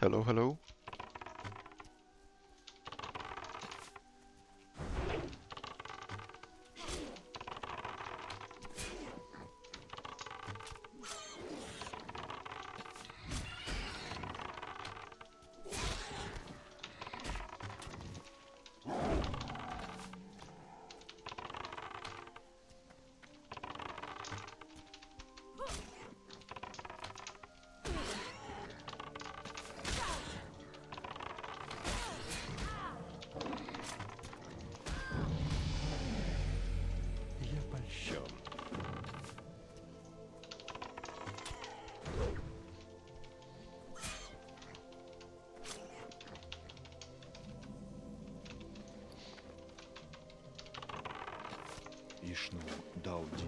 Hello, hello. Я польщен. Ишну Дауди.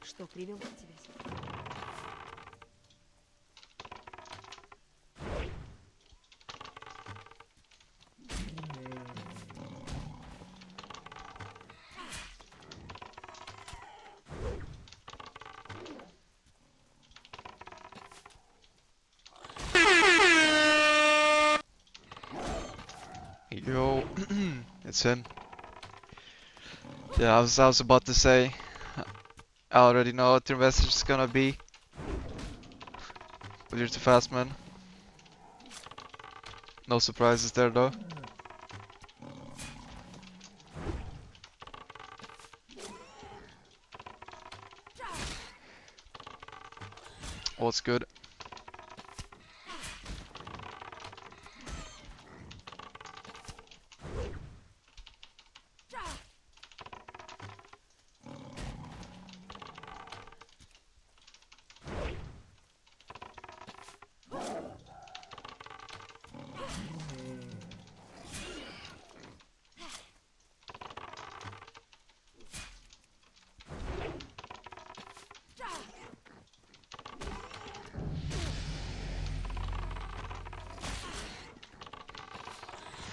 Что привело тебя сюда? Yo, it's in. Yeah, I was about to say, I already know what your message is gonna be. But you're too fast, man. No surprises there, though. What's good?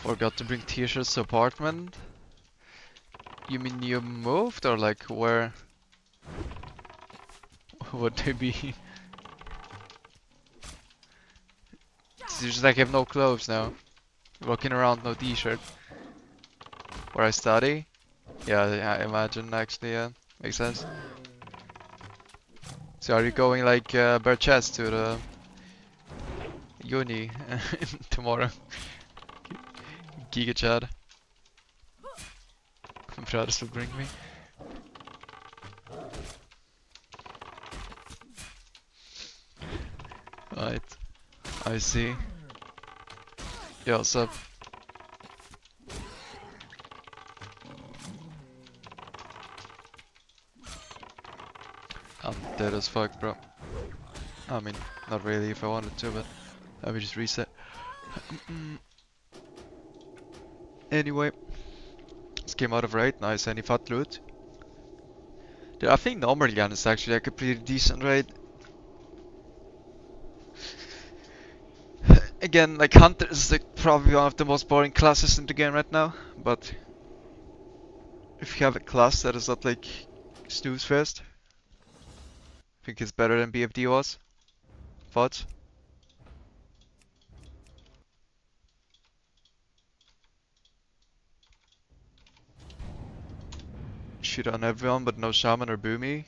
Forgot to bring t-shirts to apartment? You mean you moved or like where would they be? So you just like have no clothes now. Walking around no t-shirt. Where I study? Yeah, I imagine actually, yeah. Makes sense. So are you going like bare chest to the uni tomorrow? Giga Chad. Brothers will bring me. Right. I see. Yo, what's up? I'm dead as fuck, bro. I mean, not really if I wanted to, but I would just reset. Anyway, this came out of raid. Nice, any fat loot? Dude, I think normal gun is actually like a pretty decent raid. Again, like Hunter is like probably one of the most boring classes in the game right now, but if you have a class that is not like snooze fest, I think it's better than BFD was. Thoughts? Shoot on everyone but no Shaman or Boomy.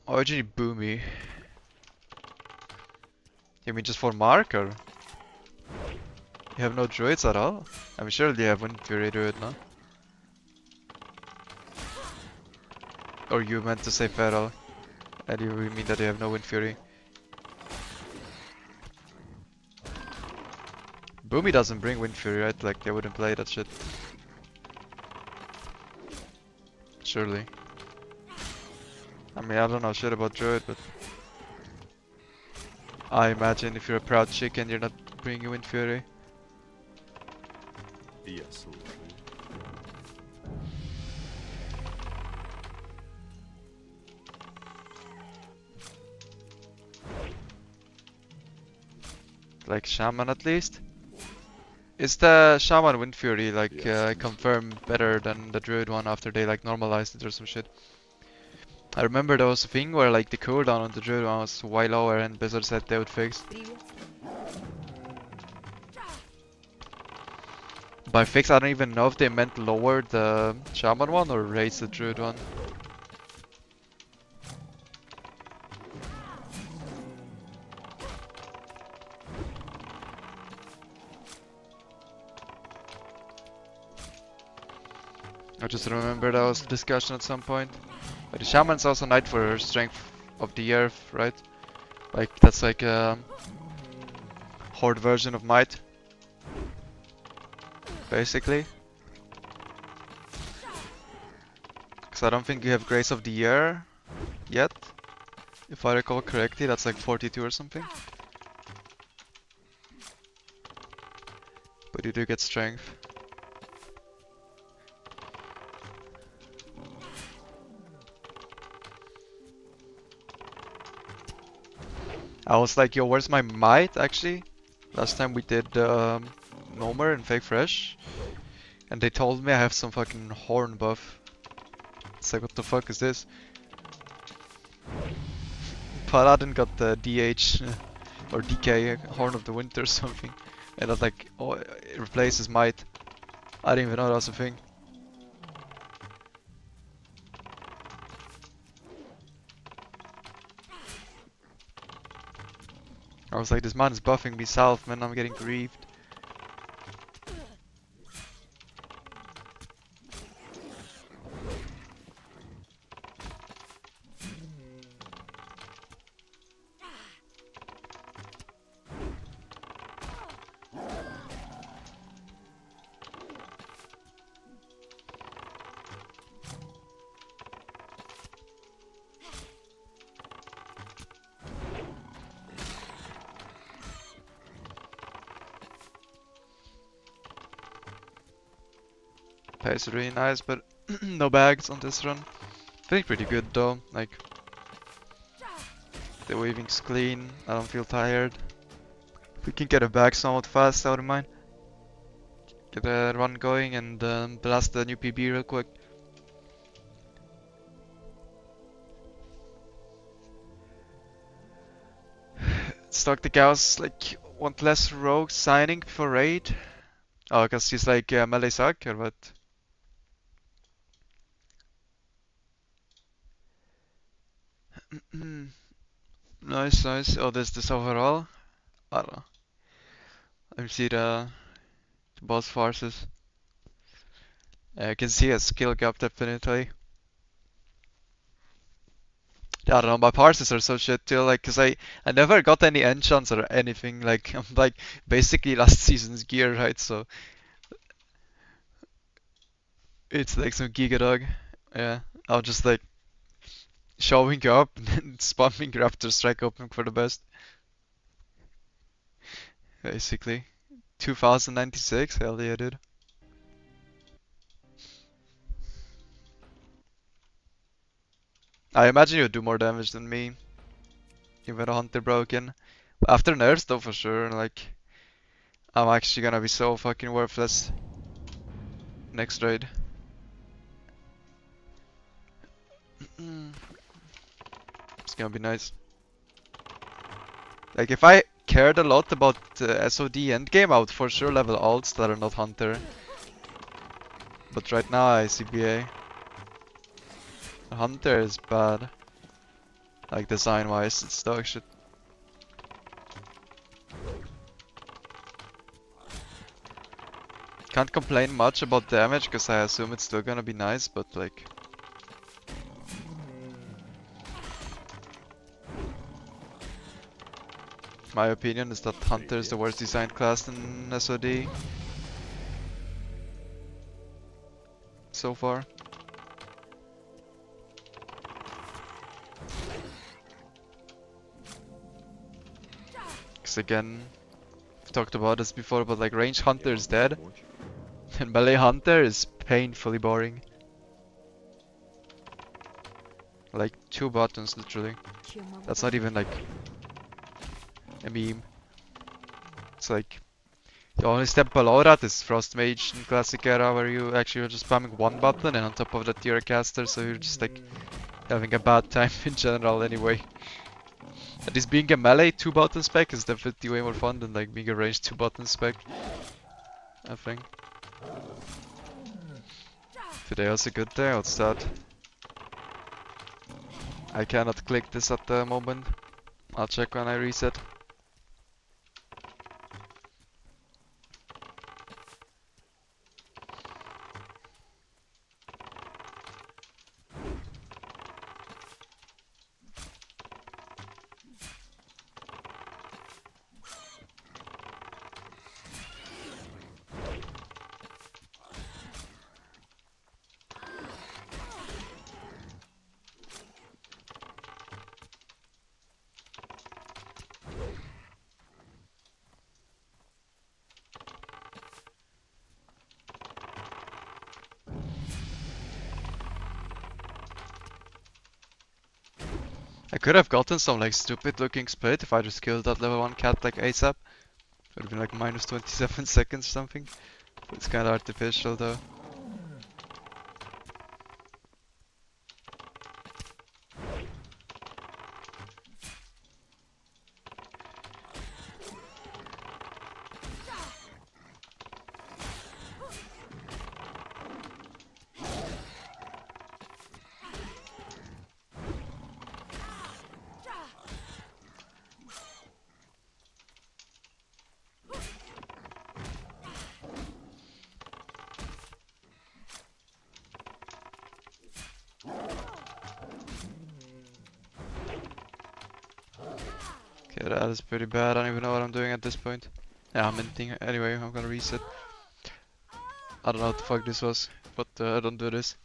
Why would you need Boomy? You mean just for Mark or? You have no druids at all? I mean surely you have Wind Fury druid, no? Or you meant to say Feral, and you mean that you have no Wind Fury? Boomy doesn't bring Wind Fury, right? Like they wouldn't play that shit. Surely. I mean I don't know shit about druid, but I imagine if you're a proud chicken you're not bringing Wind Fury. Я слушаю. Like Shaman at least? Is the Shaman Wind Fury like Yes. confirmed better than the Druid one after they like normalized it or some shit? I remember there was a thing where like the cooldown on the Druid one was way lower and Blizzard said they would fix. Приветствую. By fix, I don't even know if they meant lower the Shaman one or raise the Druid one. I just remember that was a discussion at some point. But the Shaman's also Knight for Strength of the Earth, right? Like, that's like a Horde version of Might. Basically. Because I don't think you have Grace of the Year yet. If I recall correctly, that's like 42 or something. But you do get Strength. I was like, yo, where's my Might actually? Last time we did Nomer and Fake Fresh. And they told me I have some fucking horn buff. It's like, what the fuck is this? Paladin got the DH or DK, Horn of the Winter or something. And that's like, oh, it replaces Might. I didn't even know that was a thing. I was like, this man is buffing me south, man, I'm getting grieved. Pace is really nice, but no bags on this run. Feeling pretty good though, like the weaving's clean, I don't feel tired. If we can get a bag somewhat fast, I wouldn't mind. Get a run going and blast the new PB real quick. Stock the Gauss, like, want less rogue signing before raid? Oh, cause he's like melee suck or what? Nice, nice. Oh, there's this overall. I don't know. Let me see the boss forces. I can see a skill gap definitely. Yeah, I don't know, my parses are so shit too, like, cause I never got any enchants or anything, like, I'm like, basically last season's gear, right, so it's like some Giga Dog, yeah, I'm just like, showing up and spamming Raptor Strike open for the best, basically. 2096, hell yeah, dude. I imagine you'd do more damage than me, even a Hunter broken. After nerfs though, for sure, like, I'm actually gonna be so fucking worthless next raid. It's gonna be nice. Like, if I cared a lot about SOD endgame, I would for sure level alts that are not Hunter. But right now I CBA. Hunter is bad. Like, design wise, it's dog shit. Can't complain much about damage, because I assume it's still gonna be nice, but like... My opinion is that Hunter is the worst designed class in SOD. So far. Because again, I've talked about this before, but like range Hunter is dead. And melee Hunter is painfully boring. Like 2 buttons literally. Чем могу That's not помочь? even like a meme. It's like the only step below that is Frost Mage in Classic Era, where you actually are just spamming one button and on top of that you're a caster, so you're just like having a bad time in general anyway. At least being a melee 2-button spec is definitely way more fun than like being a ranged 2-button spec, I think. Today also good there, what's that? I cannot click this at the moment. I'll check when I reset. I could have gotten some like stupid looking split if I just killed that level 1 cat like ASAP. It would have been like minus 27 seconds or something. But it's kinda artificial though. Okay, that is pretty bad. I don't even know what I'm doing at this point. Yeah, I'm minting. Anyway, I'm gonna reset. I don't know what the fuck this was, but I don't do this.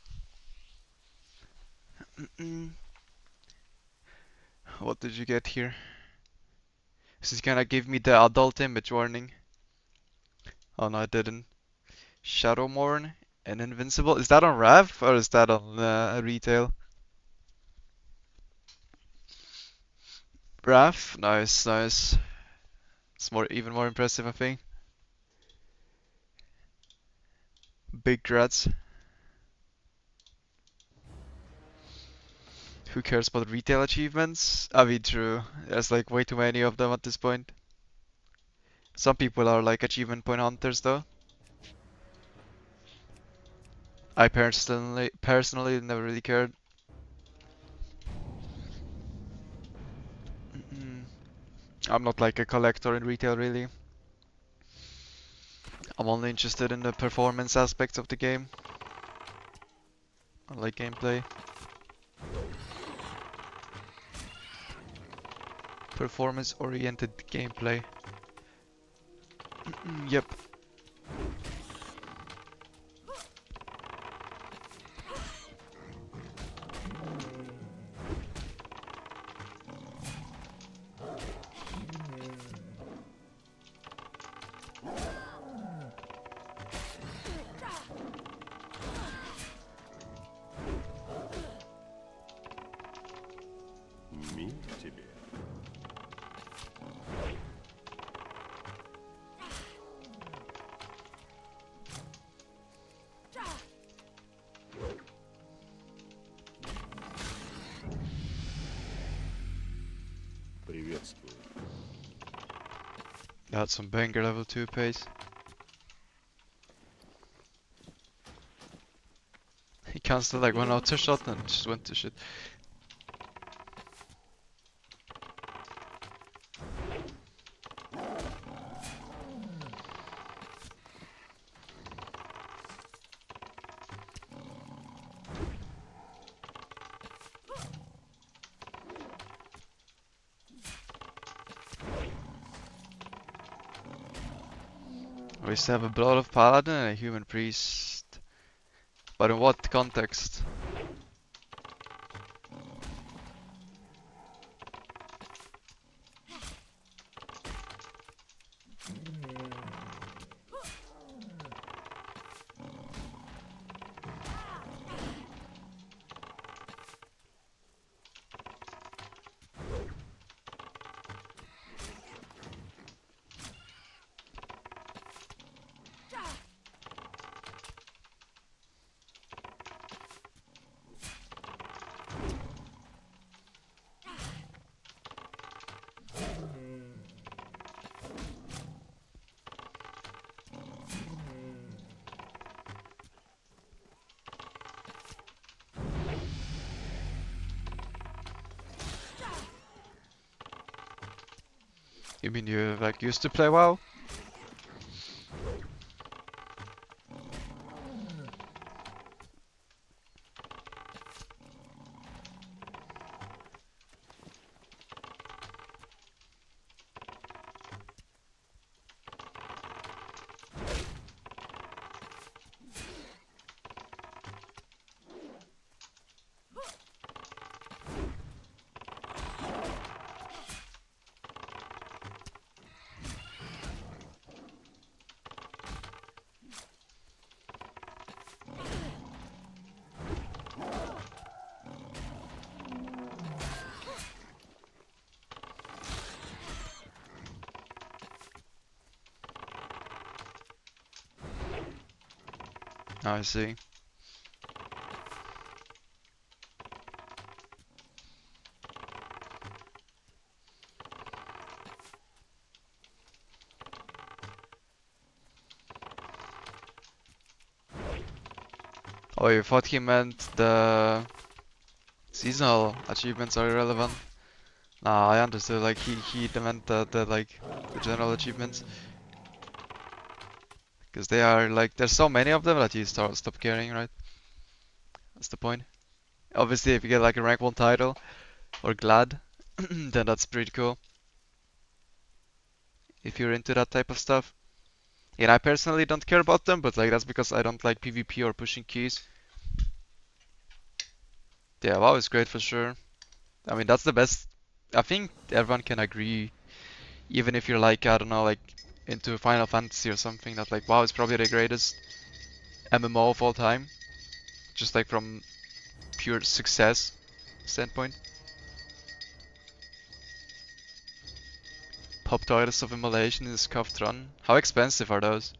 What did you get here? This is gonna give me the adult image warning. Oh no, I didn't. Shadowmourne and Invincible. Is that on Rev or is that on retail? Rev? Nice, nice. It's even more impressive, I think. Big dreads. Who cares about retail achievements? I mean, true. There's like way too many of them at this point. Some people are like achievement point hunters though. I personally never really cared. I'm not like a collector in retail really. I'm only interested in the performance aspects of the game. I like gameplay. Performance oriented gameplay. Yep. Мир тебе. Приветствую. That's some banger level 2 pace. He cancelled like one auto shot and just went to shit. We used to have a blood of paladin and a human priest. But in what context? You mean you like used to play WoW? I see. Oh, you thought he meant the seasonal achievements are irrelevant? Nah, I understood. Like he meant the like the general achievements, because they are like there's so many of them that you stop caring, right? That's the point. Obviously, if you get like a rank 1 title or glad, then that's pretty cool. If you're into that type of stuff. And I personally don't care about them, but like that's because I don't like PvP or pushing keys. Yeah, WoW is great for sure. I mean, that's the best. I think everyone can agree, even if you're like, I don't know, like into Final Fantasy or something, that like WoW is probably the greatest MMO of all time. Just like from pure success standpoint. Pop titles of immolation in the scuffed run. How expensive are those?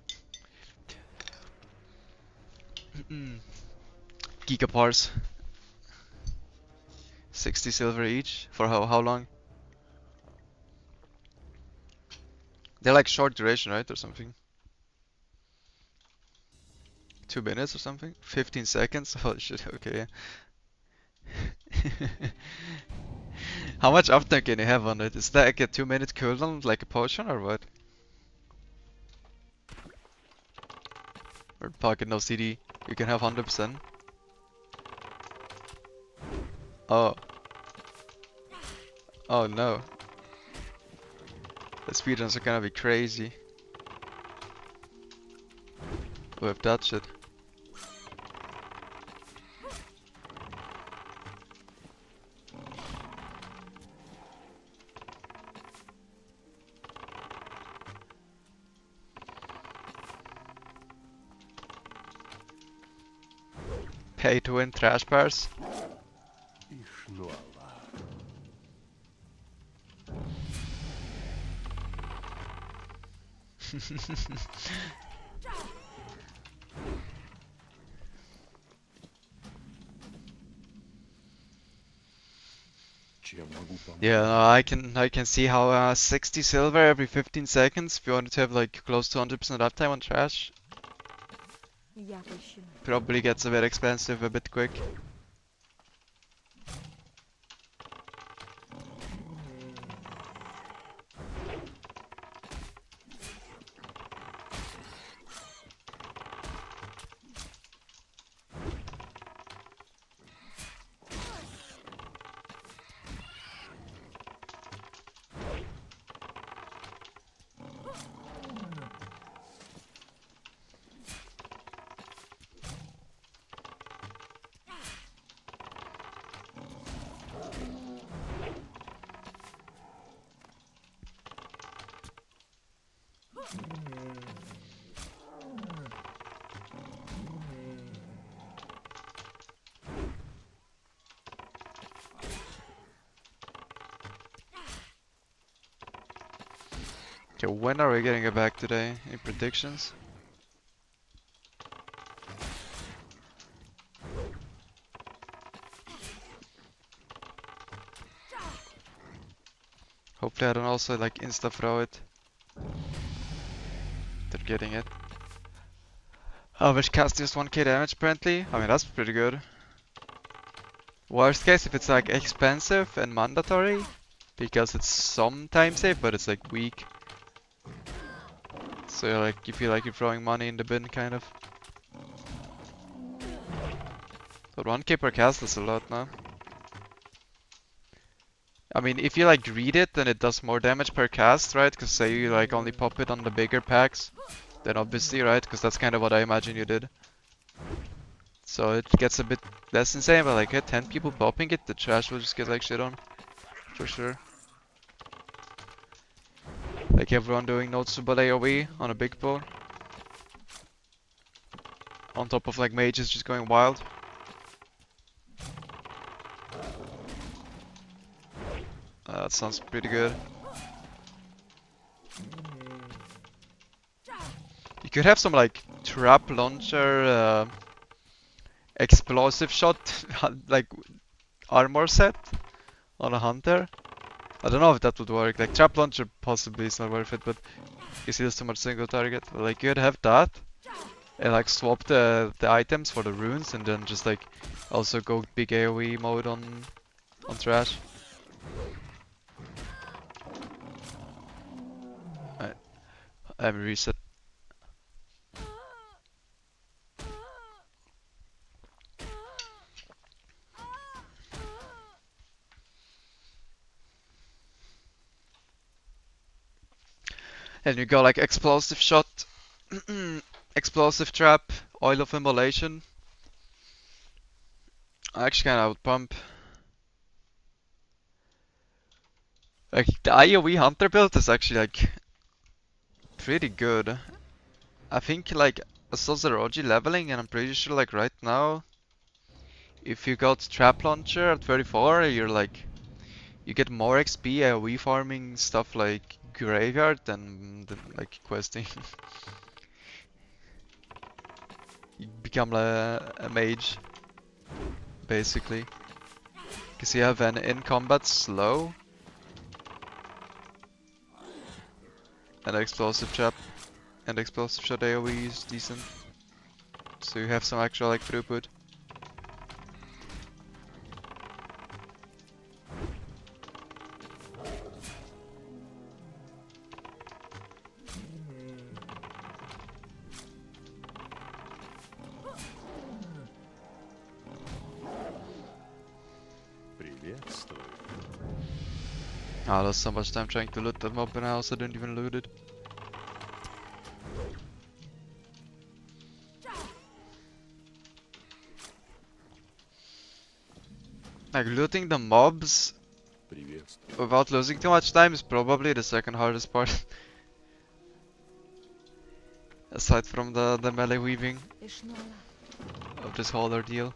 Gigapars. 60 silver each. For how long? They're like short duration, right? Or something. 2 minutes or something? 15 seconds? Oh shit, okay. How much uptime can you have on it? Is that like a 2-minute cooldown, like a potion, or what? Or pocket no CD? You can have 100%. Oh. Oh no. The speedruns are gonna be crazy. With that shit. Pay to win trash bars? Ишнуала. Чем могу помочь? Yeah, no, I can see how 60 silver every 15 seconds if you wanted to have like close to 100% uptime on trash Я пощу. probably gets a bit expensive a bit quick. Okay, when are we getting it back today? Any predictions? Hopefully I don't also like insta throw it. They're getting it. Average cast just 1k damage apparently. I mean that's pretty good. Worst case if it's like expensive and mandatory, because it's sometimes safe, but it's like weak. So like you feel like you're throwing money in the bin, kind of. But 1k per cast is a lot now. I mean, if you like read it, then it does more damage per cast, right? Because say you like only pop it on the bigger packs, then obviously, right? Because that's kind of what I imagine you did. So it gets a bit less insane, but like 10 people popping it, the trash will just get like shit on. For sure. Like everyone doing noticeable AoE on a big board. On top of like mages just going wild. That sounds pretty good. You could have some like trap launcher, explosive shot, like armor set on a hunter. I don't know if that would work. Like trap launcher possibly is not worth it, but you see there's too much single target. Like you'd have that and like swap the items for the runes and then just like also go big AoE mode on trash. I'm reset. And you go like explosive shot, explosive trap, oil of immolation. I actually kinda would pump. Like the IOE Hunter build is actually like pretty good. I think like I saw Zeroji leveling and I'm pretty sure like right now if you got Trap Launcher at 34 you're like you get more XP AoE farming stuff like Graveyard than like questing. You become a mage basically. Because you have an in combat slow and explosive trap and explosive shot AoE is decent. So you have some actual like throughput. Приветствую. Ah, I lost so much time trying to loot that mob and I also didn't even loot it. Like looting the mobs Приветствую. without losing too much time is probably the second hardest part. Aside from the melee weaving Ishnola. of this whole ordeal.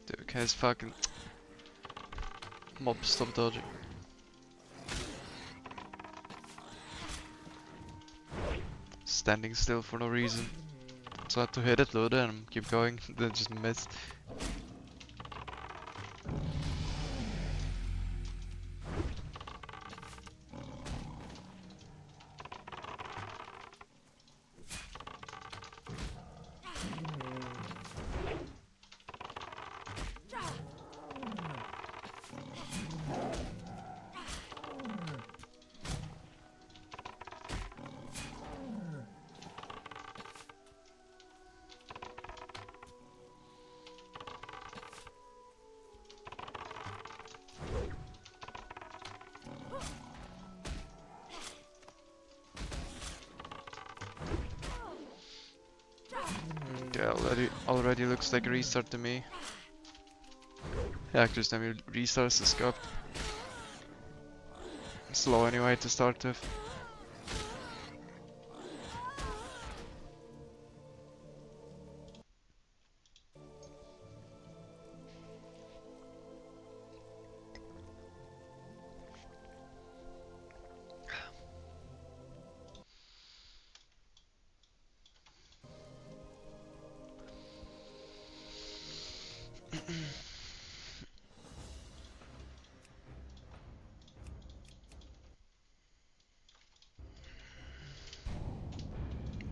Dude, guy's fucking mob stop dodging. Standing still for no reason. So I had to hit it, load it, and keep going. Then just missed. Okay, already looks like a restart to me. Yeah, actually, time you restart the scope. Slow anyway to start with.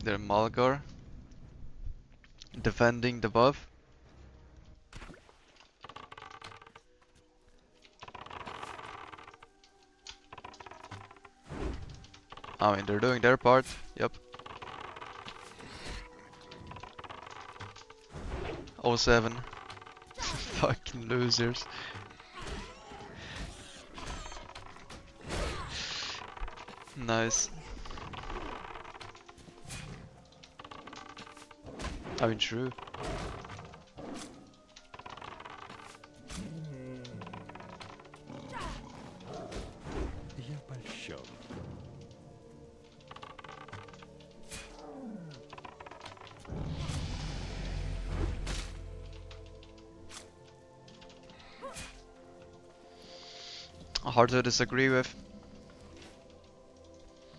They're Malgar defending the buff. I mean, they're doing their part. Yep. Oh 07. Fucking losers. Nice. I mean, true. Я польщен. Hard to disagree with.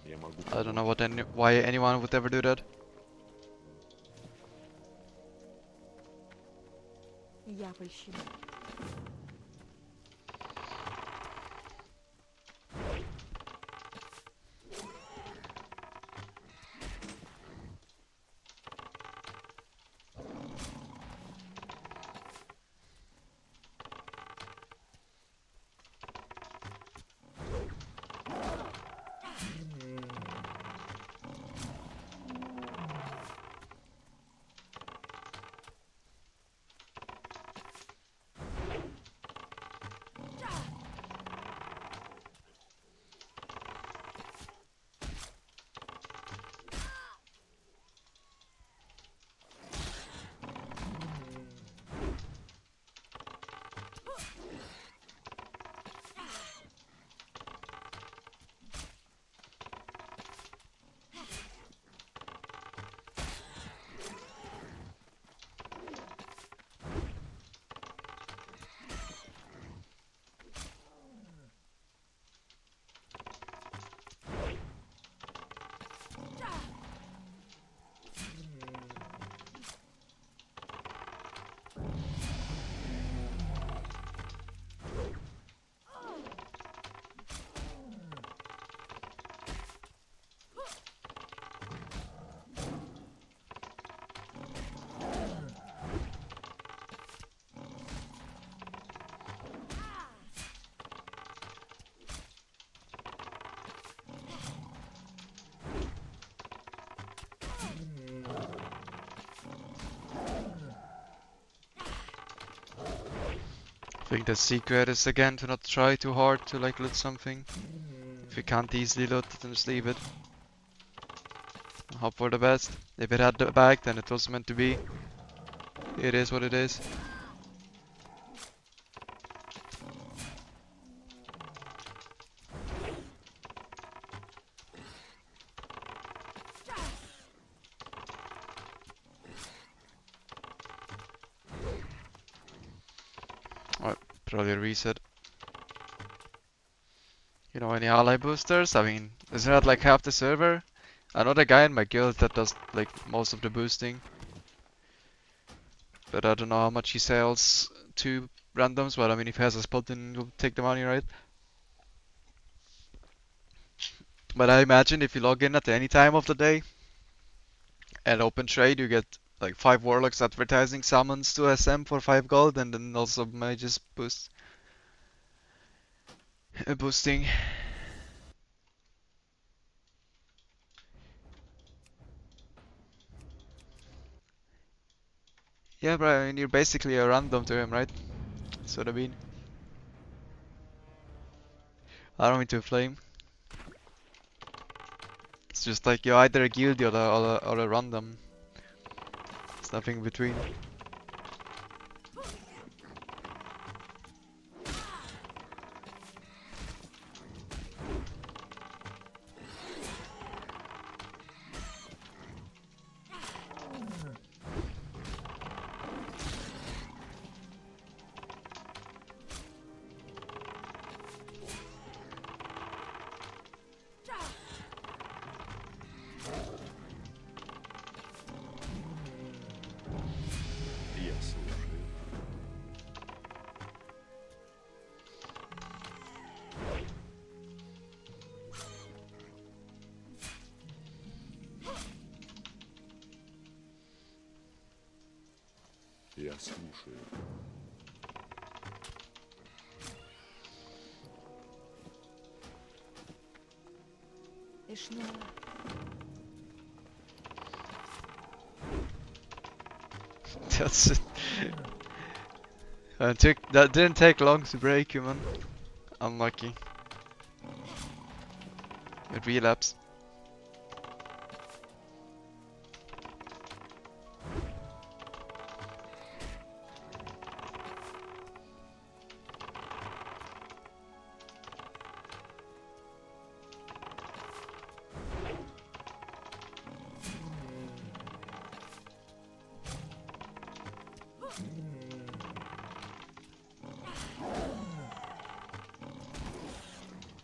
Я могу I don't know why anyone would ever do that. Я польщена. I think the secret is again to not try too hard to like loot something. If you can't easily loot it, then just leave it. Hope for the best. If it had the bag, then it was meant to be. It is what it is. Alright, probably reset. You know, any ally boosters? I mean, isn't that like half the server? I know the guy in my guild that does like most of the boosting. But I don't know how much he sells to randoms, but I mean if he has a spot then he'll take the money, right? But I imagine if you log in at any time of the day and open trade you get like 5 warlocks advertising summons to SM for 5 gold and then also mages boosting. Yeah, but I mean you're basically a random to him, right? That's what I mean. I don't mean to flame. It's just like you're either a guildy or a random. There's nothing in between. Я слушаю. Я слушаю. Ишна. That's it. That didn't take long to break you, man. Unlucky. It relapsed.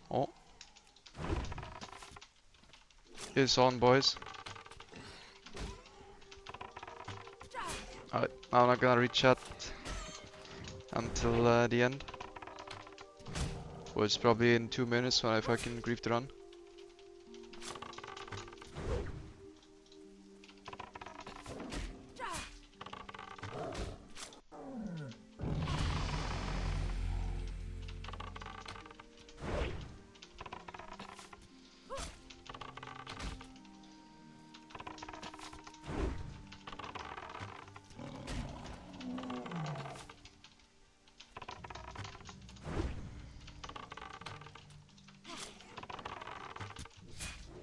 Oh. It's on, boys. Alright, I'm not gonna reach out until the end. Which is probably in 2 minutes when I fucking grief the run.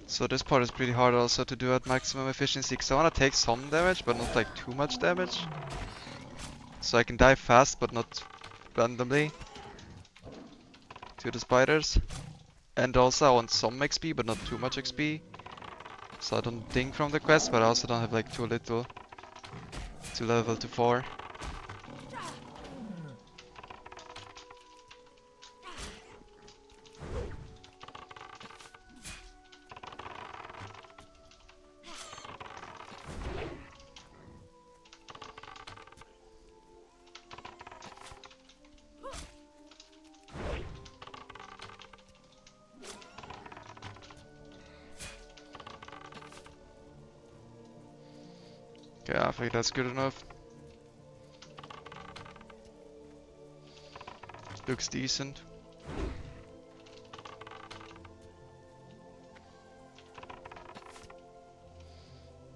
So this part is pretty hard also to do at maximum efficiency, because I want to take some damage, but not like too much damage. So I can die fast, but not randomly to the spiders. And also I want some XP, but not too much XP. So I don't ding from the quest, but I also don't have like too little to level to 4. Okay, I think that's good enough. Looks decent.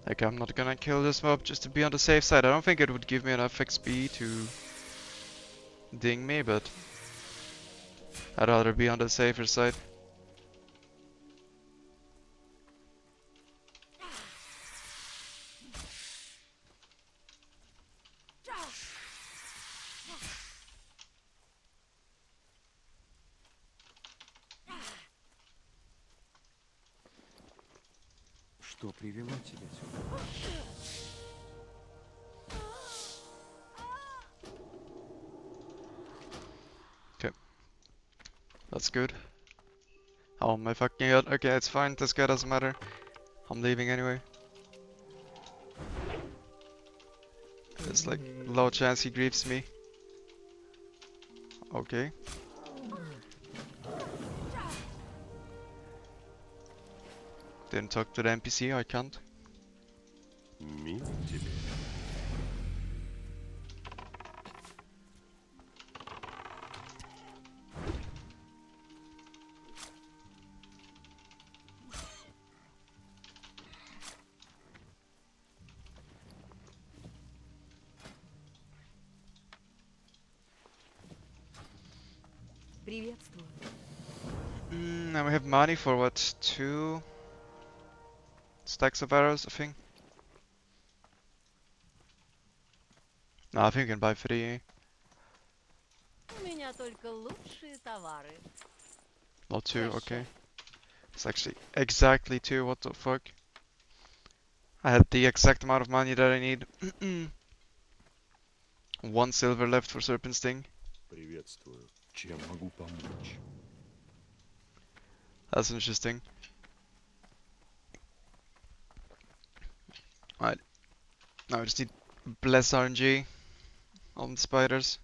Like, I'm not gonna kill this mob just to be on the safe side. I don't think it would give me enough XP to ding me, but I'd rather be on the safer side. Что привело тебя сюда? That's good. Oh my fucking god. Okay, it's fine. This guy doesn't matter. I'm leaving anyway. There's like low chance he griefs me. Okay. Didn't talk to the NPC, I can't. Мир тебе. Приветствую. Now we have money for what? 2 stacks of arrows, I think. No, I think you can buy 3. У меня только лучшие товары. Not 2, okay. Прощай. It's actually exactly 2, what the fuck? I had the exact amount of money that I need. 1 silver left for Serpent Sting. Приветствую. Чем могу помочь? That's interesting. Alright, now we just need bless RNG on the spiders,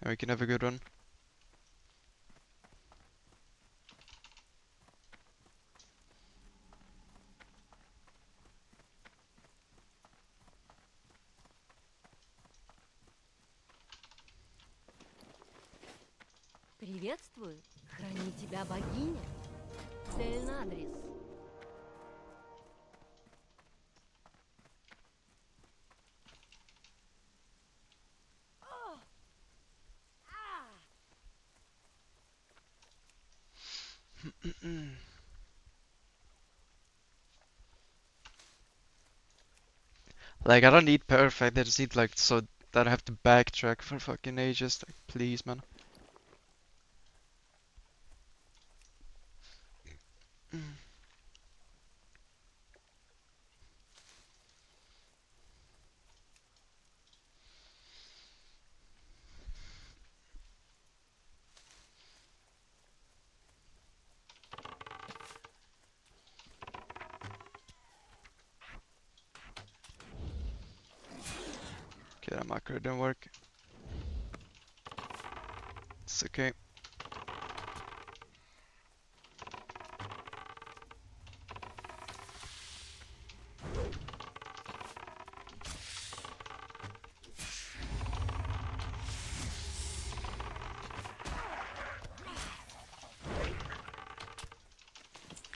and we can have a good one. Приветствую. Храни тебя богиня. Цель на адрес. Like, I don't need perfect, I just need like so that I have to backtrack for fucking ages. Like, please, man. Okay, that macro didn't work. It's okay.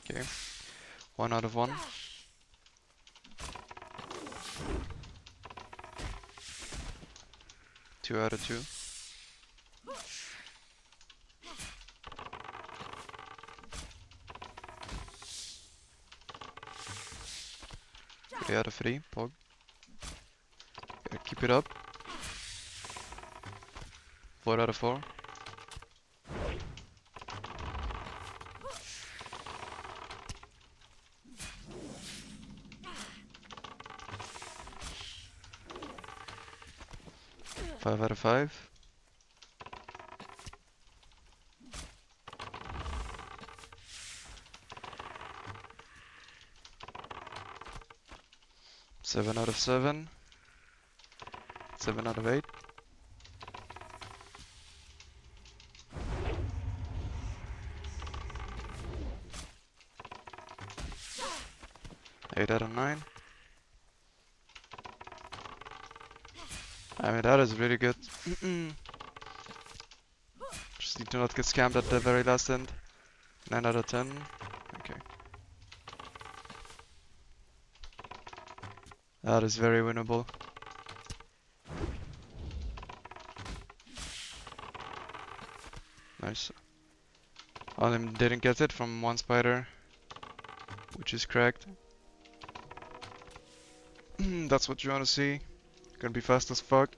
Okay, 1 out of 1. Two out of 2. Three out of 3. Pog. Okay, keep it up. 4 out of 4. Five out of 5. Seven out of 7. 7 out of 8. Eight out of 9. I mean, that is really good. Just need to not get scammed at the very last end. 9 out of 10. Okay. That is very winnable. Nice. Only didn't get it from one spider, which is cracked. That's what you want to see. Gonna be fast as fuck.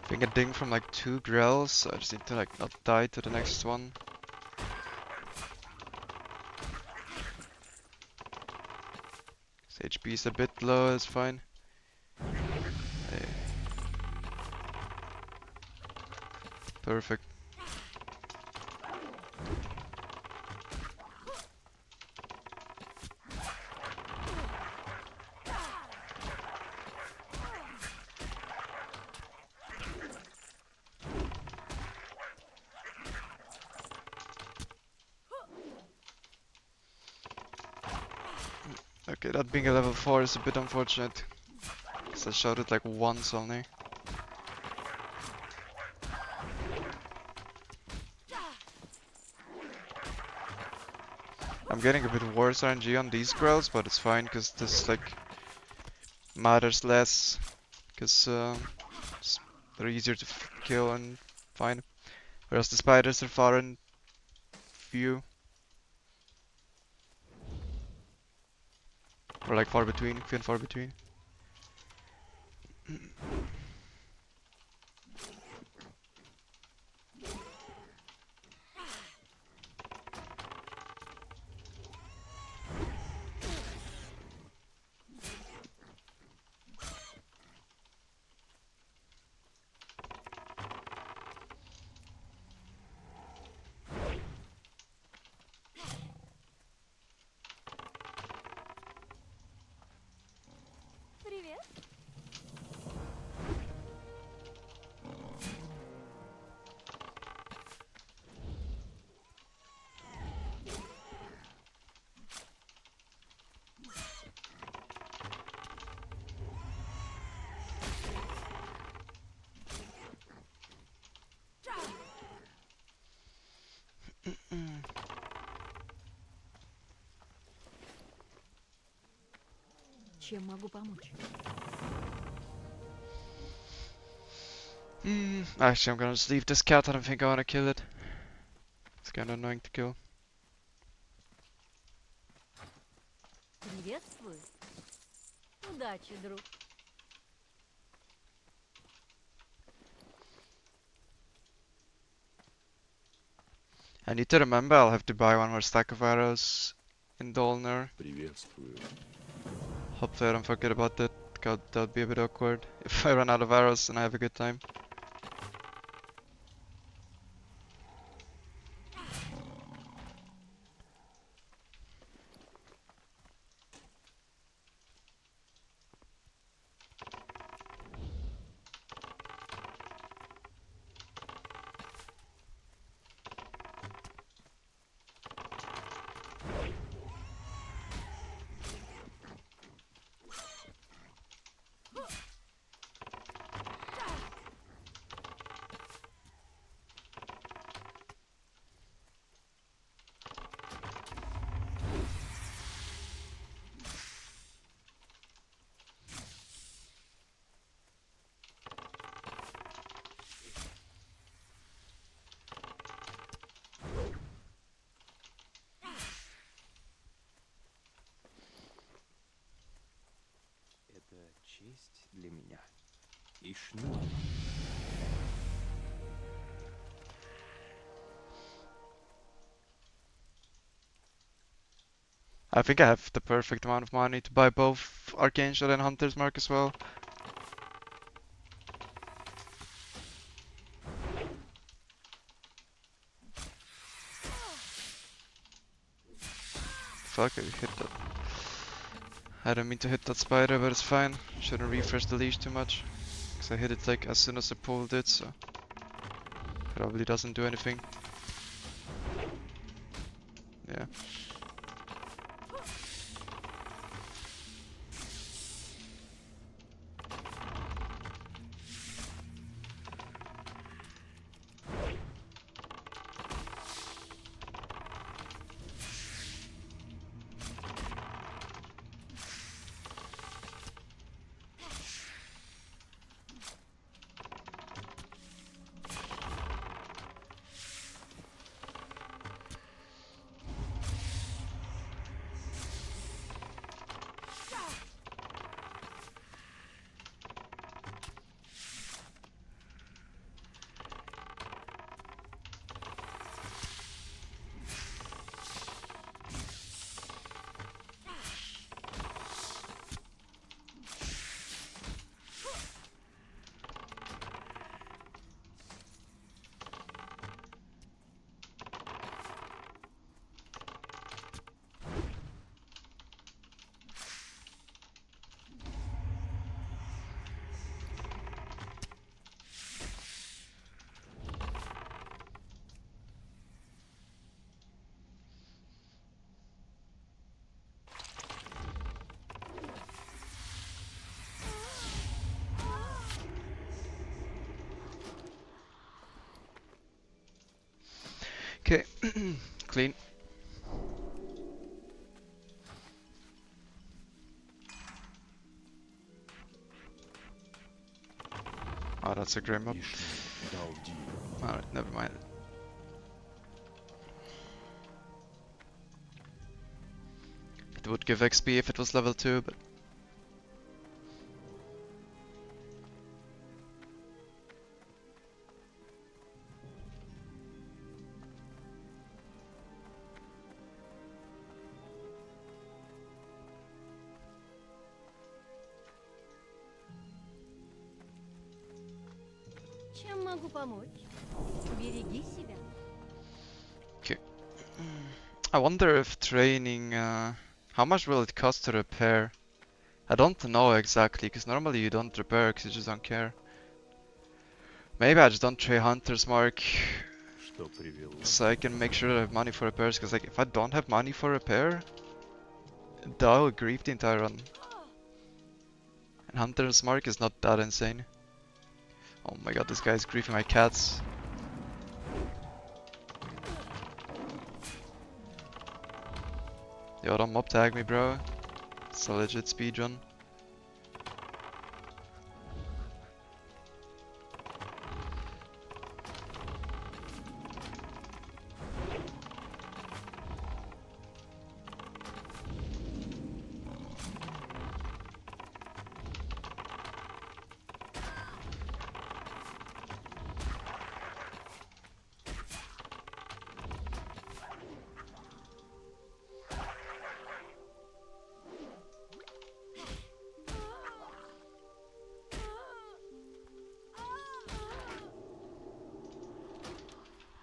I think a ding from like 2 grells, so I just need to like not die to the next one. His HP is a bit low, it's fine. Hey. Perfect. Okay, that being a level 4 is a bit unfortunate. Because I shot it like once only. I'm getting a bit worse RNG on these growls, but it's fine because this like matters less. Because they're easier to kill and find. Whereas the spiders are far and few. Or like far between, few and far between. Привет. Чем могу помочь? Actually, I'm gonna just leave this cat. I don't think I wanna kill it. It's kinda annoying to kill. Приветствую. Удачи, друг. I need to remember I'll have to buy one more stack of arrows in Dolner. Приветствую. Hopefully I don't forget about that. God, that would be a bit awkward if I run out of arrows and I have a good time. Это честь для меня. И шнур. I think I have the perfect amount of money to buy both Arcane Shot and Hunter's Mark as well. Fuck, I hit that. I don't mean to hit that spider, but it's fine. Shouldn't refresh the leash too much. Because I hit it like as soon as I pulled it, so probably doesn't do anything. Yeah. Okay, clean. Oh, that's a grim up. Alright, never mind. It would give XP if it was level 2, but... Чем могу помочь? Береги себя. Okay. I wonder if training... how much will it cost to repair? I don't know exactly, because normally you don't repair because you just don't care. Maybe I just don't trade Hunter's Mark so I can make sure I have money for repairs, because like, if I don't have money for repair, that will grief the entire run. And Hunter's Mark is not that insane. Oh my god, this guy is griefing my cats. Yo, don't mob tag me, bro. It's a legit speedrun.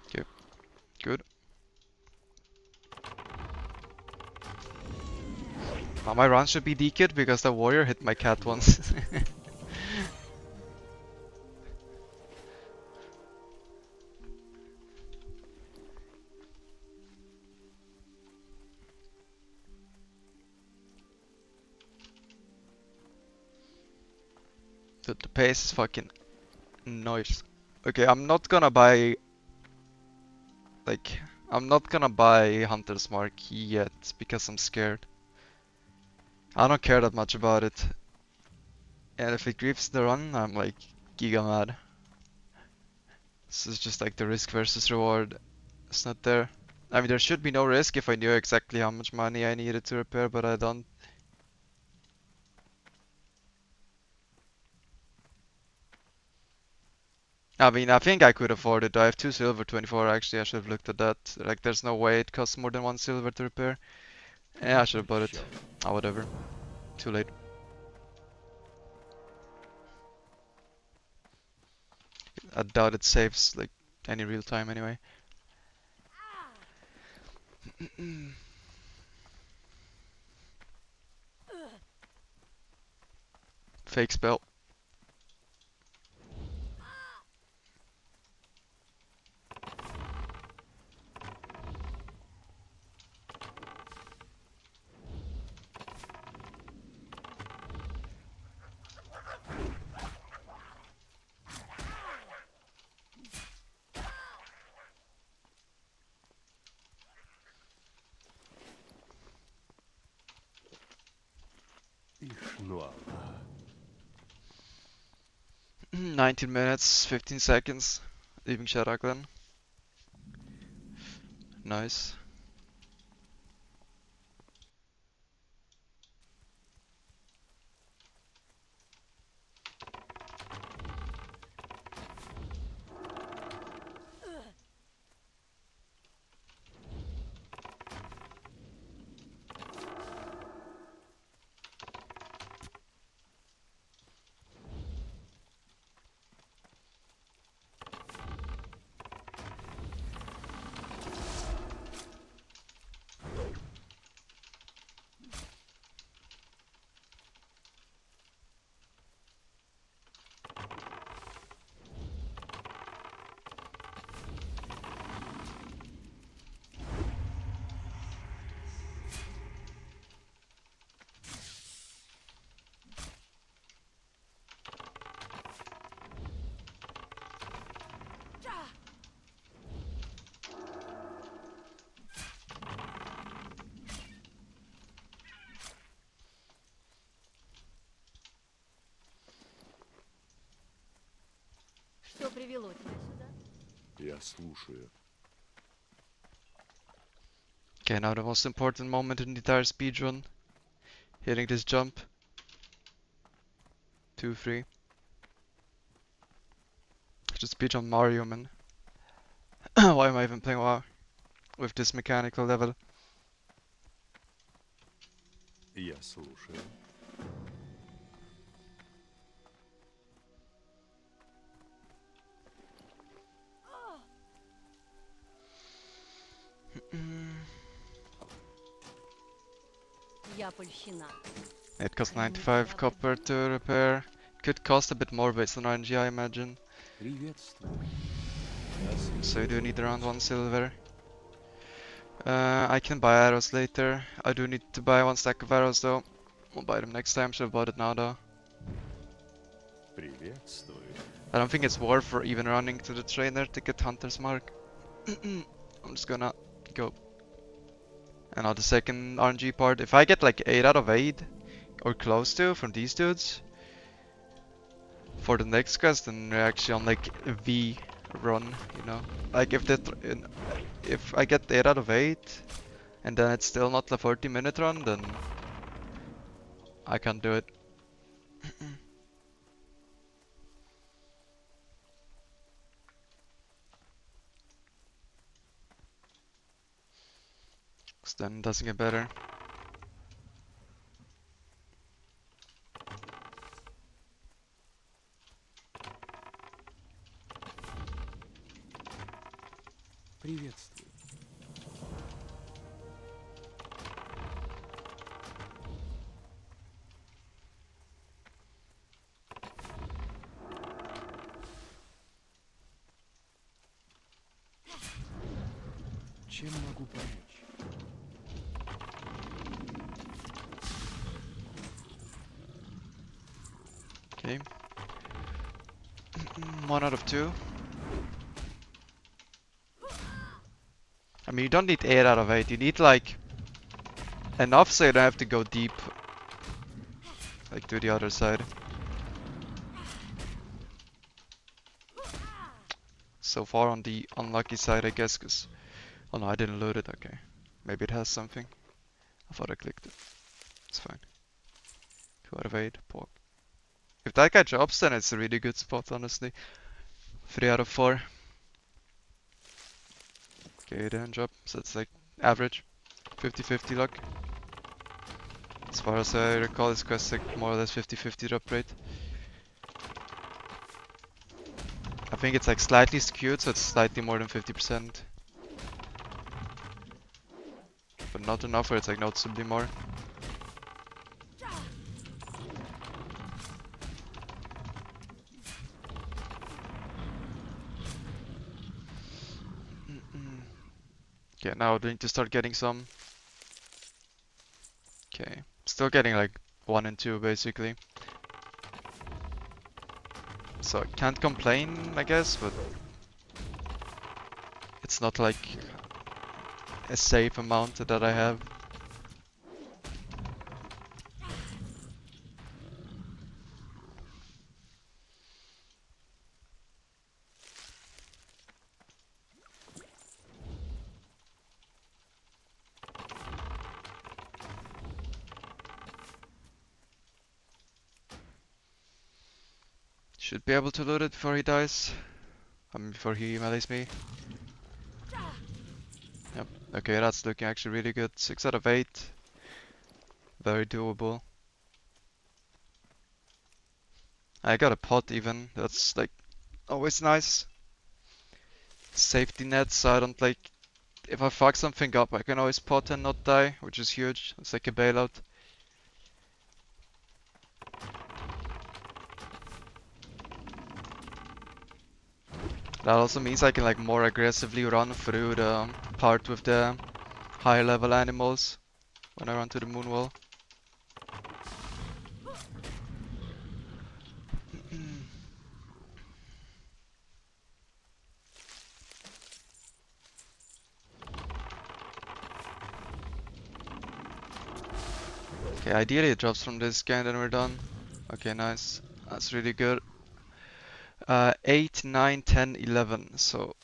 Okay, good. Now my run should be DK'd because the warrior hit my cat once. Dude, the pace is fucking noise. Okay, I'm not gonna buy... Like, I'm not gonna buy Hunter's Mark yet because I'm scared. I don't care that much about it. And if it griefs the run, I'm like giga mad. This is just like the risk versus reward. It's not there. I mean, there should be no risk if I knew exactly how much money I needed to repair, but I don't. I mean, I think I could afford it. I have 2 silver, 24 actually. I should have looked at that. Like, there's no way it costs more than 1 silver to repair. Yeah, I should have bought it. Ah, whatever. Too late. I doubt it saves like any real time anyway. Fake spell. Ишнуала. 19 minutes, 15 seconds. Leaving Sharaklan. Nice. привело тебя сюда? Я слушаю. Okay, now the most important moment in the entire speedrun. Hitting this jump. 2, 3. Just speedrun Mario, man. Why am I even playing WoW with this mechanical level? Я слушаю. Я польщена. It costs 95 copper to repair. Could cost a bit more based on RNG, I imagine. Приветствую. So you do need around 1 silver. I can buy arrows later. I do need to buy 1 stack of arrows though. We'll buy them next time, should have bought it now though. Приветствую. I don't think it's worth for even running to the trainer to get Hunter's Mark. I'm just gonna go. And now the second RNG part. If I get like 8 out of 8 or close to from these dudes for the next quest, then we're actually on like a V run, you know. Like if I get 8 out of 8 and then it's still not the 40-minute run, then I can't do it. Cause then it doesn't get better. Приветствую. Чем могу помочь? Okay. 1 out of 2. I mean, you don't need 8 out of 8. You need like enough so you don't have to go deep, like to the other side. So far on the unlucky side, I guess, cause oh no, I didn't load it. Okay, maybe it has something. I thought I clicked it. It's fine. 2 out of 8. Pork. If that guy drops, then it's a really good spot, honestly. 3 out of 4. Okay, it didn't drop, so it's like average. 50-50 luck. As far as I recall, this quest like more or less 50-50 drop rate. I think it's like slightly skewed, so it's slightly more than 50%. But not enough where it's like noticeably more. Okay, now we need to start getting some. Okay, still getting like 1 and 2 basically. So I can't complain, I guess, but it's not like a safe amount that I have. Should be able to loot it before he dies. I mean, before he melees me. Yep. Okay, that's looking actually really good. 6 out of 8. Very doable. I got a pot even. That's like always nice. Safety net, so I don't like. If I fuck something up, I can always pot and not die, which is huge. It's like a bailout. That also means I can like more aggressively run through the part with the higher level animals when I run to the moon wall. Okay, ideally it drops from this guy and then we're done. Okay, nice. That's really good. 8, 9, 10, 11. So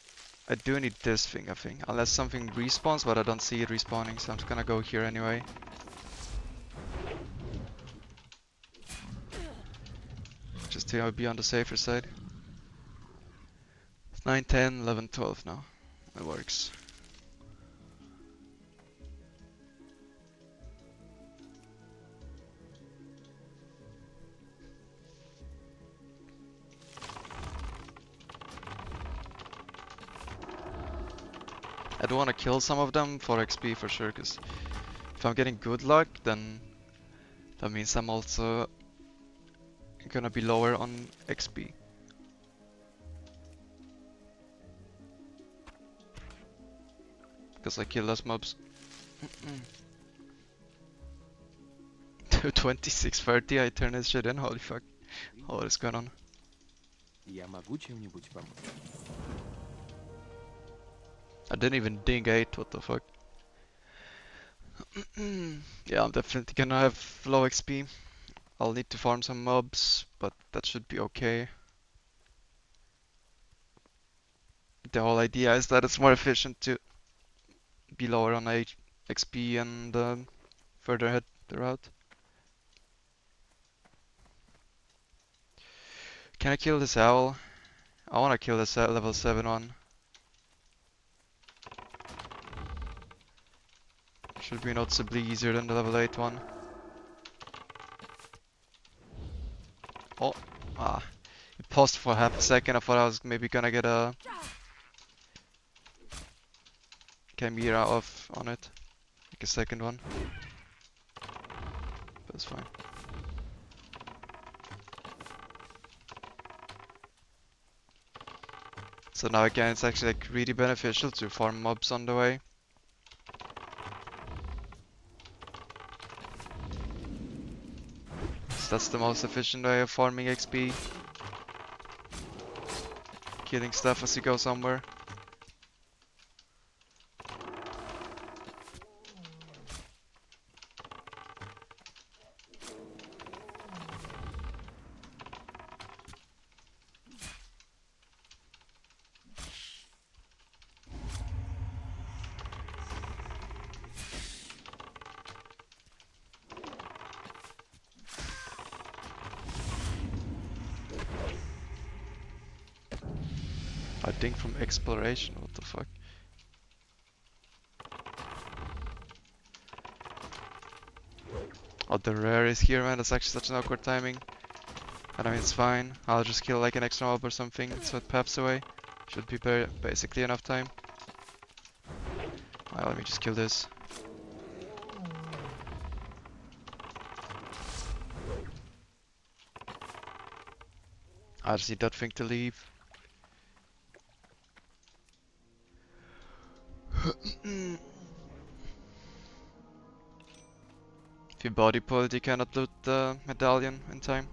I do need this thing, I think. Unless something respawns, but I don't see it respawning, so I'm just gonna go here anyway. Just to be on the safer side. It's 9, 10, 11, 12 now. It works. I do want to kill some of them for XP for sure, because if I'm getting good luck, then that means I'm also gonna be lower on XP. Because I kill less mobs. 26:30, I turn this shit in, holy fuck. Oh, what is going on? Я могу чем-нибудь помочь? I didn't even ding 8, what the fuck. Yeah, I'm definitely gonna have low XP. I'll need to farm some mobs, but that should be okay. The whole idea is that it's more efficient to be lower on XP and further ahead the route. Can I kill this owl? I wanna kill this level 7 one. Should be noticeably easier than the level 8 one. Oh, it paused for half a second. I thought I was maybe gonna get a chimera off on it. Like a second one. But it's fine. So now again, it's actually like really beneficial to farm mobs on the way. So that's the most efficient way of farming XP. Killing stuff as you go somewhere. I think from exploration, what the fuck? Oh, the rare is here, man. That's actually such an awkward timing. But I mean, it's fine. I'll just kill like an extra mob or something so it paps away. Should be basically enough time. Well, let me just kill this. I just need that thing to leave. If you body pull it, you cannot loot the medallion in time.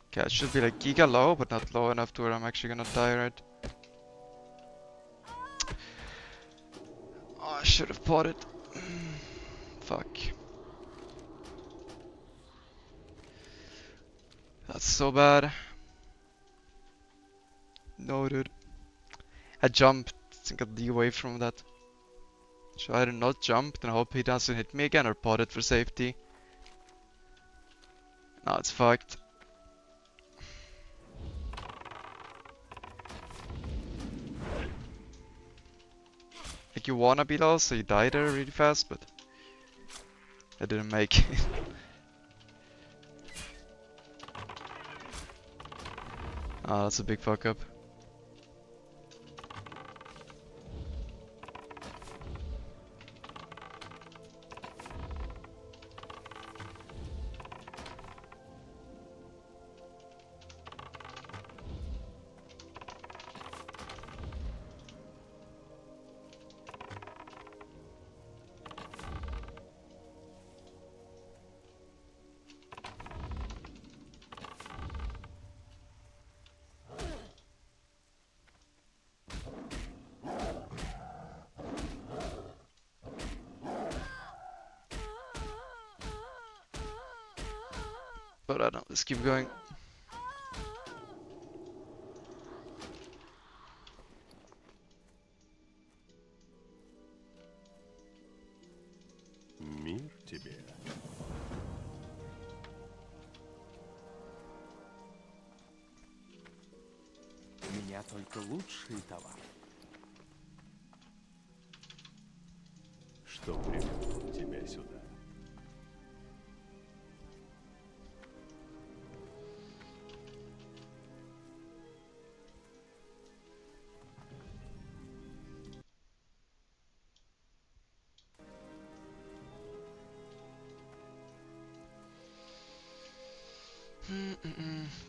Okay, it should be like giga low, but not low enough to where I'm actually gonna die, right? Oh, I should have potted. Fuck. That's so bad. No, dude. I jumped and got the away from that. Should I not jump and hope he doesn't hit me again or pot it for safety? No, it's fucked. Like you wanna be low, so you die there really fast, but I didn't make it. Oh, that's a big fuck up. But I don't. Let's keep going. Мир тебе. У меня только лучший товар. Что привело тебя сюда?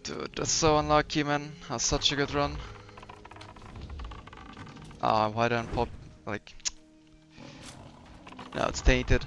Dude, that's so unlucky, man. That's such a good run. Ah, why didn't pop? Like, now it's tainted.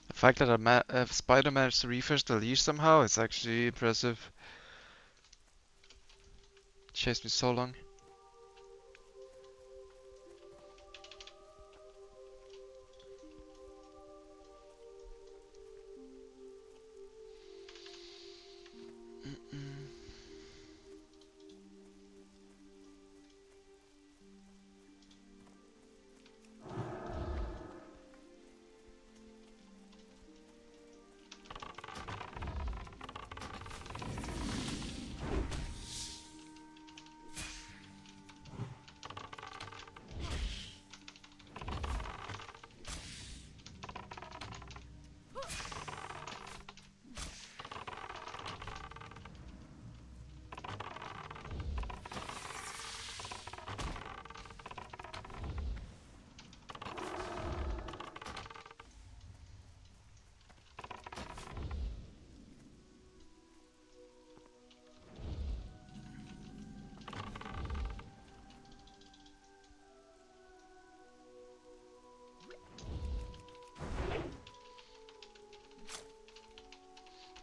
The fact that a spider managed to refresh the leash somehow is actually impressive. Chased me so long.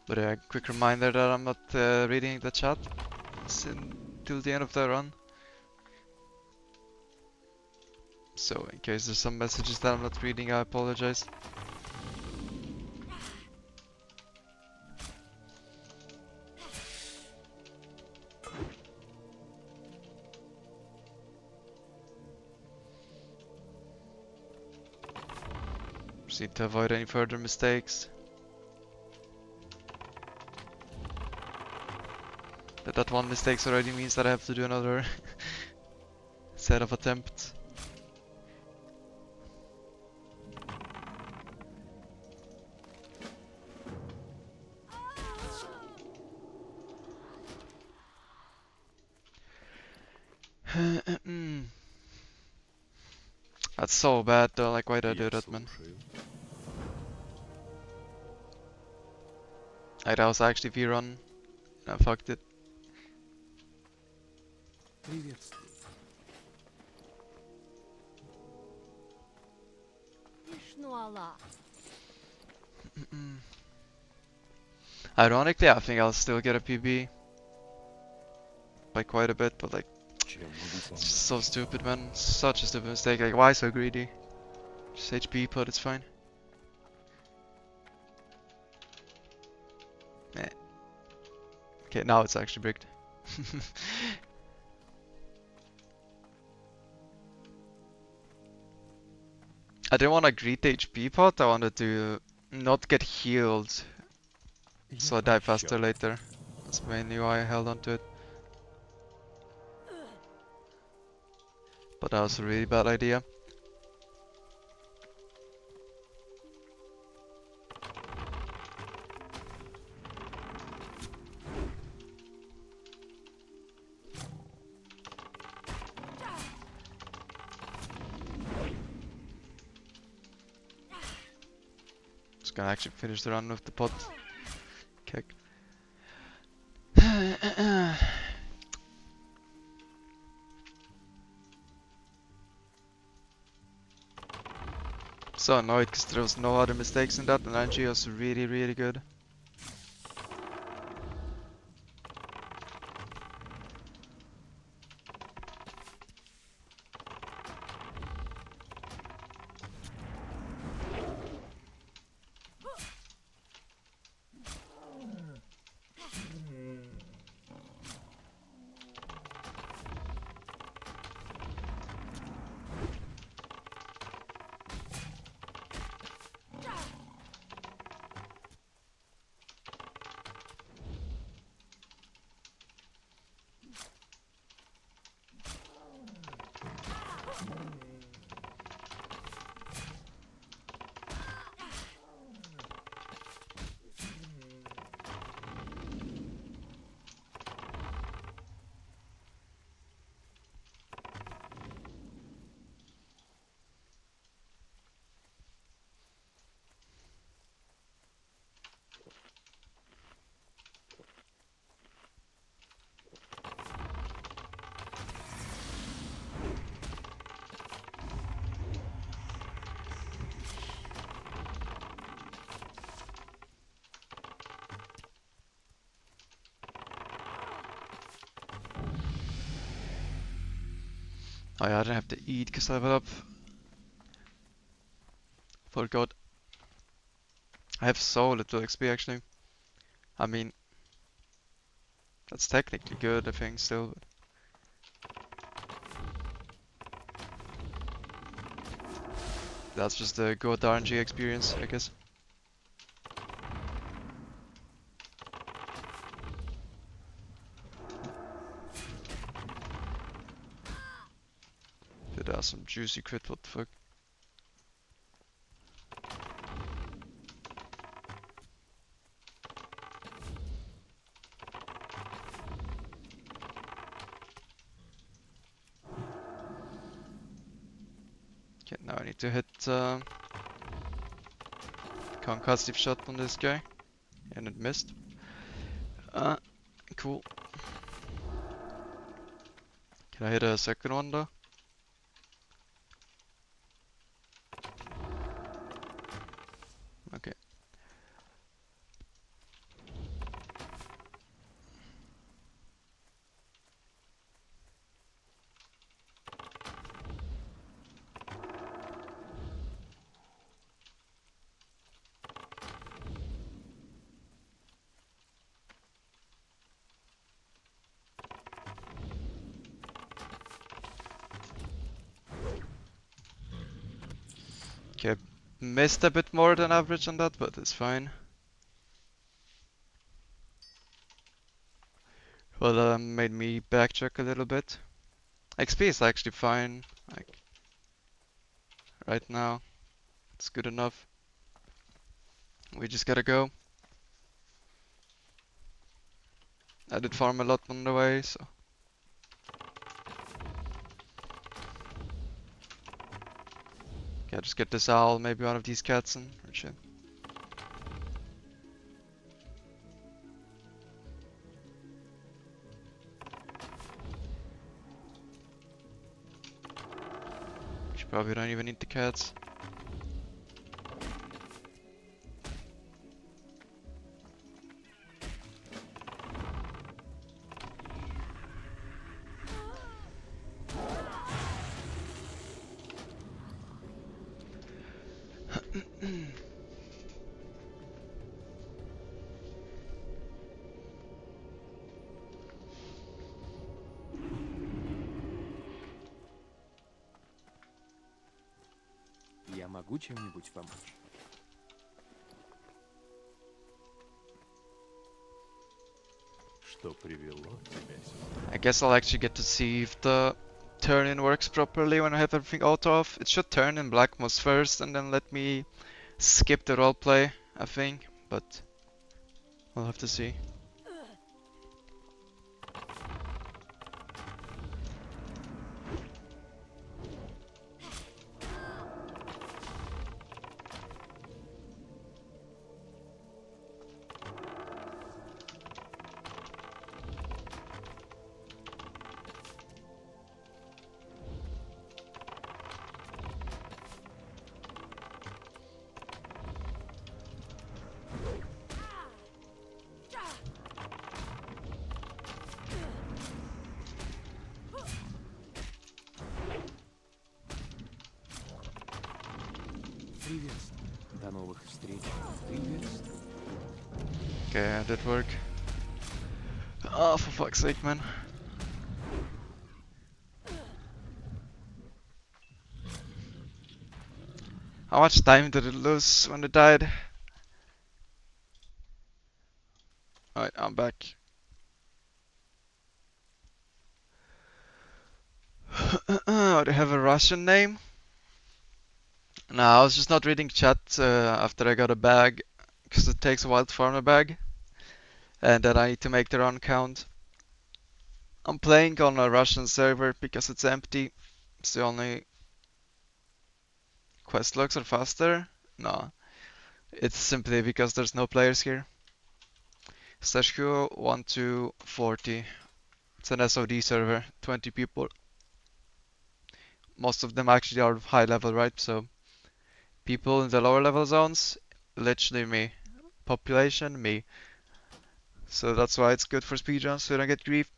But a quick reminder that I'm not reading the chat till the end of the run. So in case there's some messages that I'm not reading, I apologize. Proceed to avoid any further mistakes. That one mistake already means that I have to do another set of attempts. That's so bad though, like why did I do that, man? слушаю. Like that was actually V-run, and I fucked it. Приветствую. Ишнуала. Ironically, I think I'll still get a PB. By quite a bit, but like, Чем могу it's помочь? just so stupid, man. Such a stupid mistake. Like, why so greedy? Just HP, but it's fine. Eh. Okay, now it's actually bricked. I didn't want to greet the HP pot, I wanted to not get healed, so I die faster later. That's mainly why I held on to it. But that was a really bad idea. Just gonna actually finish the run with the pot. Okay. So annoyed because there was no other mistakes in that, and RNG was really, really good. Oh yeah, I didn't have to eat because I leveled up. Forgot. I have so little XP actually. I mean, that's technically good, I think, still. But that's just the good RNG experience, I guess. Did some juicy crit, what the fuck? Okay, now I need to hit concussive shot on this guy. And it missed. Cool. Can I hit a second one though? Okay. Okay, missed a bit more than average on that, but it's fine. Well, made me backtrack a little bit. XP is actually fine, like, right now. It's good enough. We just gotta go. I did farm a lot on the way, so. Yeah, just get this owl, maybe one of these cats and or shit. Probably don't even need the cats. Я могу чем-нибудь помочь? Что привело тебя сюда? I guess I'll actually get to see if the turn-in works properly when I have everything auto off. It should turn in Blackmoss first and then let me skip the roleplay, I think, but we'll have to see. Приветствую. До новых встреч. Приветствую. Okay, that did work. Oh, for fuck's sake, man. How much time did it lose when it died? Alright, I'm back. Do you have a Russian name? No, I was just not reading chat after I got a bag, because it takes a while to farm a bag, and then I need to make the run count. I'm playing on a Russian server because it's empty. It's the only quest logs are faster. No, it's simply because there's no players here. /Q 1240. It's an SoD server, 20 people. Most of them actually are high level, right? So people in the lower level zones, literally me. Population, me. So that's why it's good for speedruns, so you don't get grief.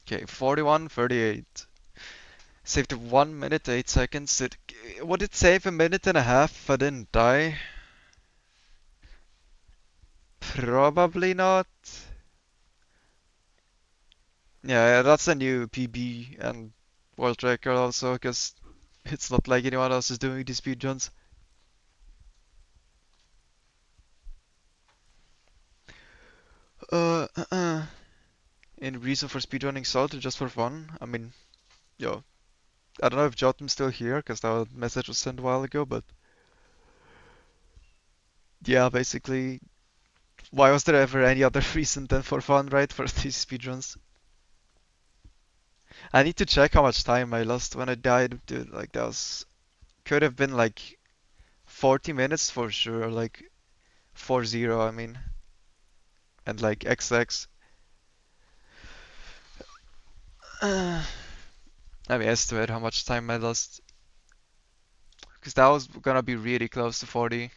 Okay, 41:38. Saved 1 minute 8 seconds. Would it save a minute and a half if I didn't die? Probably not. Yeah, that's a new PB and world record also, because it's not like anyone else is doing these speedruns. Any reason for speedrunning SoD just for fun? I mean, yo, I don't know if Jotun's still here, because that message was sent a while ago, but yeah, basically, why was there ever any other reason than for fun, right, for these speedruns? I need to check how much time I lost when I died, dude. Like, could have been like 40 minutes for sure, like 40, I mean, and like XX. Let me estimate how much time I lost, because that was gonna be really close to 40.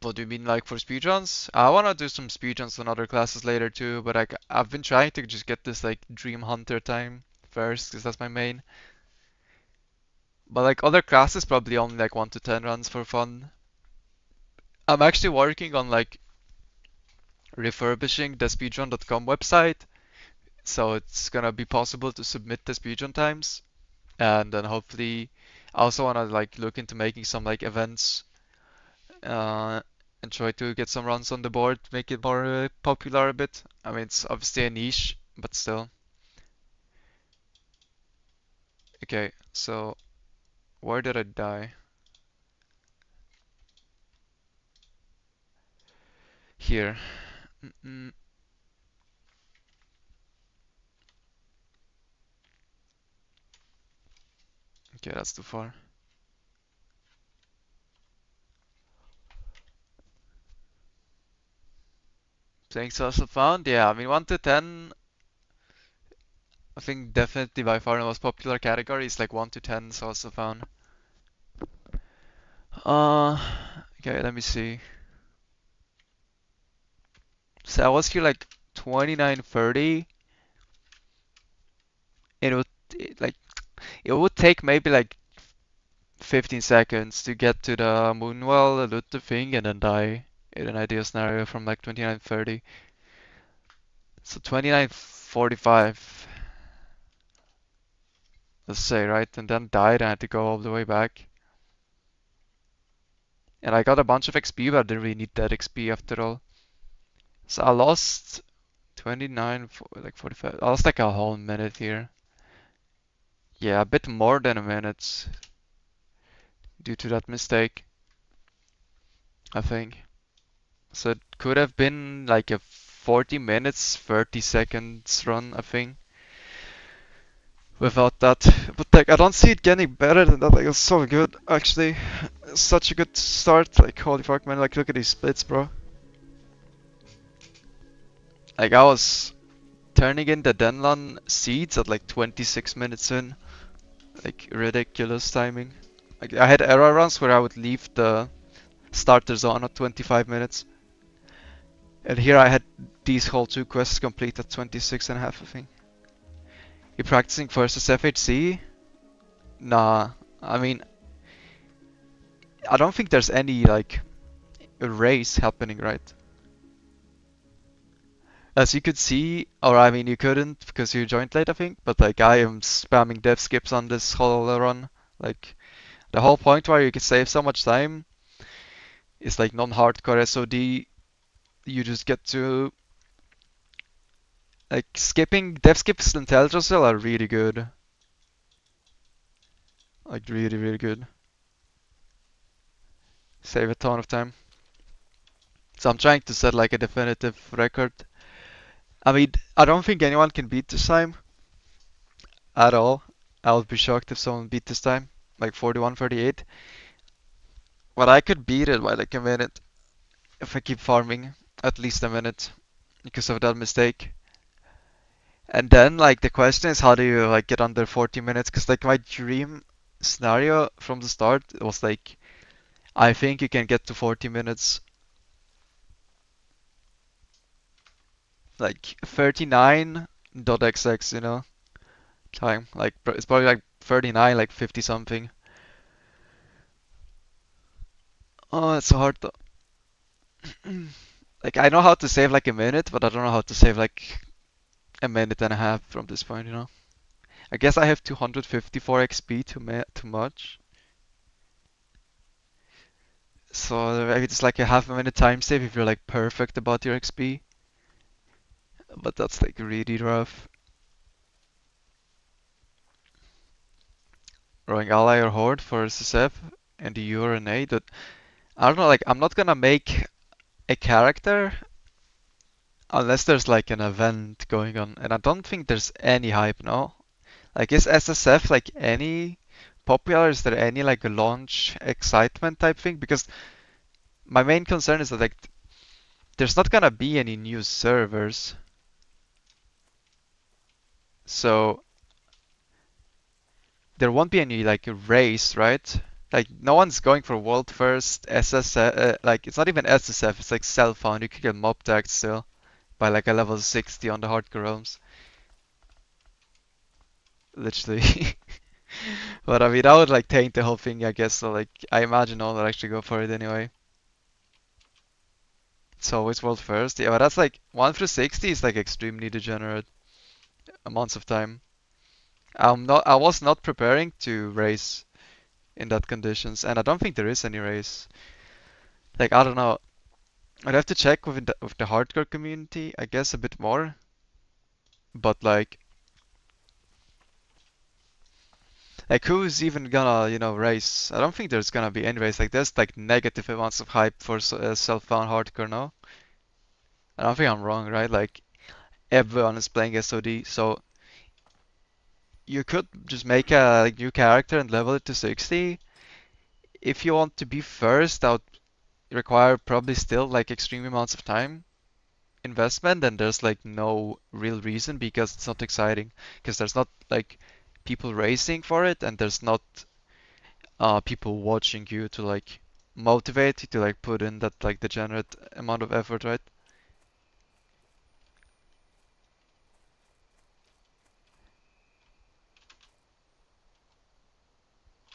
What do you mean, like for speedruns? I wanna do some speedruns on other classes later too, but like I've been trying to just get this like Dream Hunter time first, because that's my main. But like other classes, probably only like 1 to 10 runs for fun. I'm actually working on like refurbishing the speedrun.com website, so it's gonna be possible to submit the speedrun times, and then hopefully I also wanna like look into making some like events uh, and try to get some runs on the board, make it more popular a bit. I mean, it's obviously a niche, but still. Okay, so where did I die? Here. Mm-mm. Okay, that's too far. Things also found? Yeah, I mean 1 to 10, I think definitely by far the most popular category is like 1 to 10 is also found. Uh, okay, let me see. So I was here like 29:30. It would like it would take maybe like 15 seconds to get to the Moonwell, loot the thing, and then die in an ideal scenario from like 29:30. So 29:45, let's say, right? And then died, and I had to go all the way back. And I got a bunch of XP, but I didn't really need that XP after all. So I lost 29, like 45. I lost like a whole minute here. Yeah, a bit more than a minute due to that mistake, I think. So it could have been like a 40 minutes, 30 seconds run, I think. without that. But like, I don't see it getting better than that. Like, it's so good, actually. Such a good start. Like, holy fuck, man. Like, look at these splits, bro. Like, I was turning in the Denlan seeds at like 26 minutes in. Like, ridiculous timing. Like, I had error runs where I would leave the starter zone at 25 minutes. And here I had these whole two quests complete at 26 and a half, I think. You practicing versus FHC? Nah, I mean, I don't think there's any, like, race happening, right? As you could see, or I mean, you couldn't because you joined late, I think, but like, I am spamming dev skips on this whole run. Like, the whole point where you can save so much time is like non-hardcore SOD. You just get to, like, skipping dev skips and Teldrassil are really good. Like, really, really good. Save a ton of time. So I'm trying to set like a definitive record. I mean, I don't think anyone can beat this time at all. I would be shocked if someone beat this time, like 41-38. But I could beat it by like a minute if I keep farming at least a minute because of that mistake. And then like the question is, how do you like get under 40 minutes? Because like my dream scenario from the start was like, I think you can get to 40 minutes, like 39.xx, you know, time. Like it's probably like 39, like 50 something. Oh, it's so hard though. Like, I know how to save like a minute, but I don't know how to save like a minute and a half from this point, you know. I guess I have 254 XP too much. So maybe it's like a half a minute time save if you're like perfect about your XP. But that's like really rough. Rowing ally or horde for SSF and the URNA that I don't know, like I'm not gonna make a character unless there's like an event going on, and I don't think there's any hype now. Like, is SSF like any popular? Is there any like a launch excitement type thing? Because my main concern is that like there's not gonna be any new servers. So there won't be any like race, right? Like no one's going for world first SSF. Like it's not even SSF. It's like self-found. You could get mob tagged still by like a level 60 on the hardcore realms. Literally. But I mean, that would like taint the whole thing, I guess. So like, I imagine no one would actually go for it anyway. It's always world first. Yeah, but that's like 1 through 60 is like extremely degenerate amounts of time. I was not preparing to race in that conditions, and I don't think there is any race. Like, I don't know. I'd have to check with the hardcore community, I guess, a bit more. But like who's even gonna, you know, race? I don't think there's gonna be any race. Like, there's like negative amounts of hype for self-found hardcore now. I don't think I'm wrong, right? Like, everyone is playing SOD, so you could just make a like, new character and level it to 60. If you want to be first, that would require probably still like extreme amounts of time investment, and there's like no real reason because it's not exciting. Because there's not like people racing for it, and there's not people watching you to like motivate you to like put in that like degenerate amount of effort, right?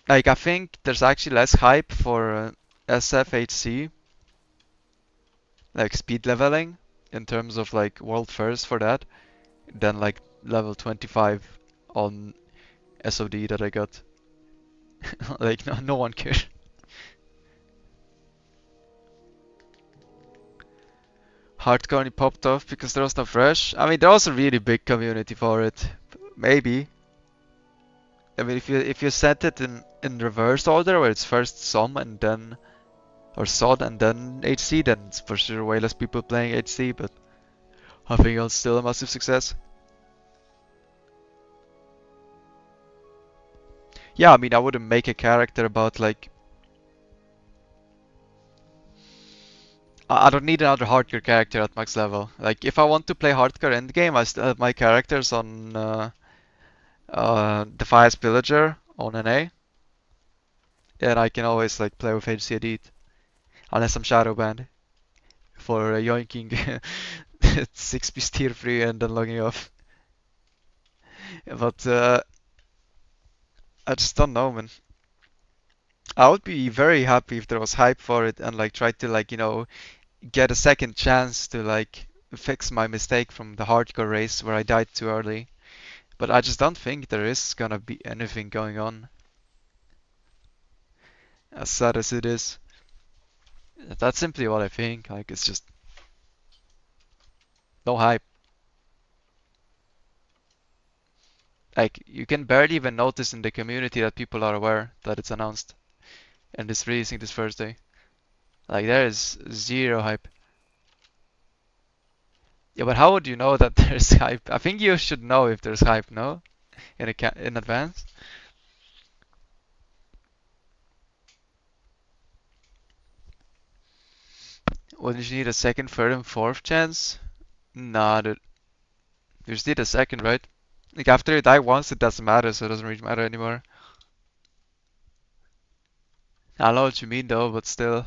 Like, I think there's actually less hype for SFHC, like speed leveling, in terms of like world first for that, than like level 25 on SOD that I got. Like, no one cares. Hardcore only popped off because there was no fresh. I mean, there was a really big community for it. Maybe. I mean, if you set it in reverse order, where it's first SOM and then or SOD and then HC, then it's for sure way less people playing HC. But I think it's still a massive success. Yeah, I mean, I wouldn't make a character about like I don't need another hardcore character at max level. Like if I want to play hardcore endgame, I still have my characters on Defias Pillager on NA, and I can always like play with HC Edit unless I'm shadow banned for yoinking 6-piece tier 3 and then logging off. But I just don't know, man. I would be very happy if there was hype for it and like try to like, get a second chance to like fix my mistake from the hardcore race where I died too early. But I just don't think there is gonna be anything going on. As sad as it is. That's simply what I think. Like it's just no hype. Like you can barely even notice in the community that people are aware that it's announced and it's releasing this Thursday. Like there is zero hype. Yeah, but how would you know that there's hype? I think you should know if there's hype, no? In advance. Wouldn't you need a second, third, and fourth chance? Nah, dude. You just need a second, right? Like after you die once, it doesn't matter, so it doesn't really matter anymore. I know what you mean though, but still.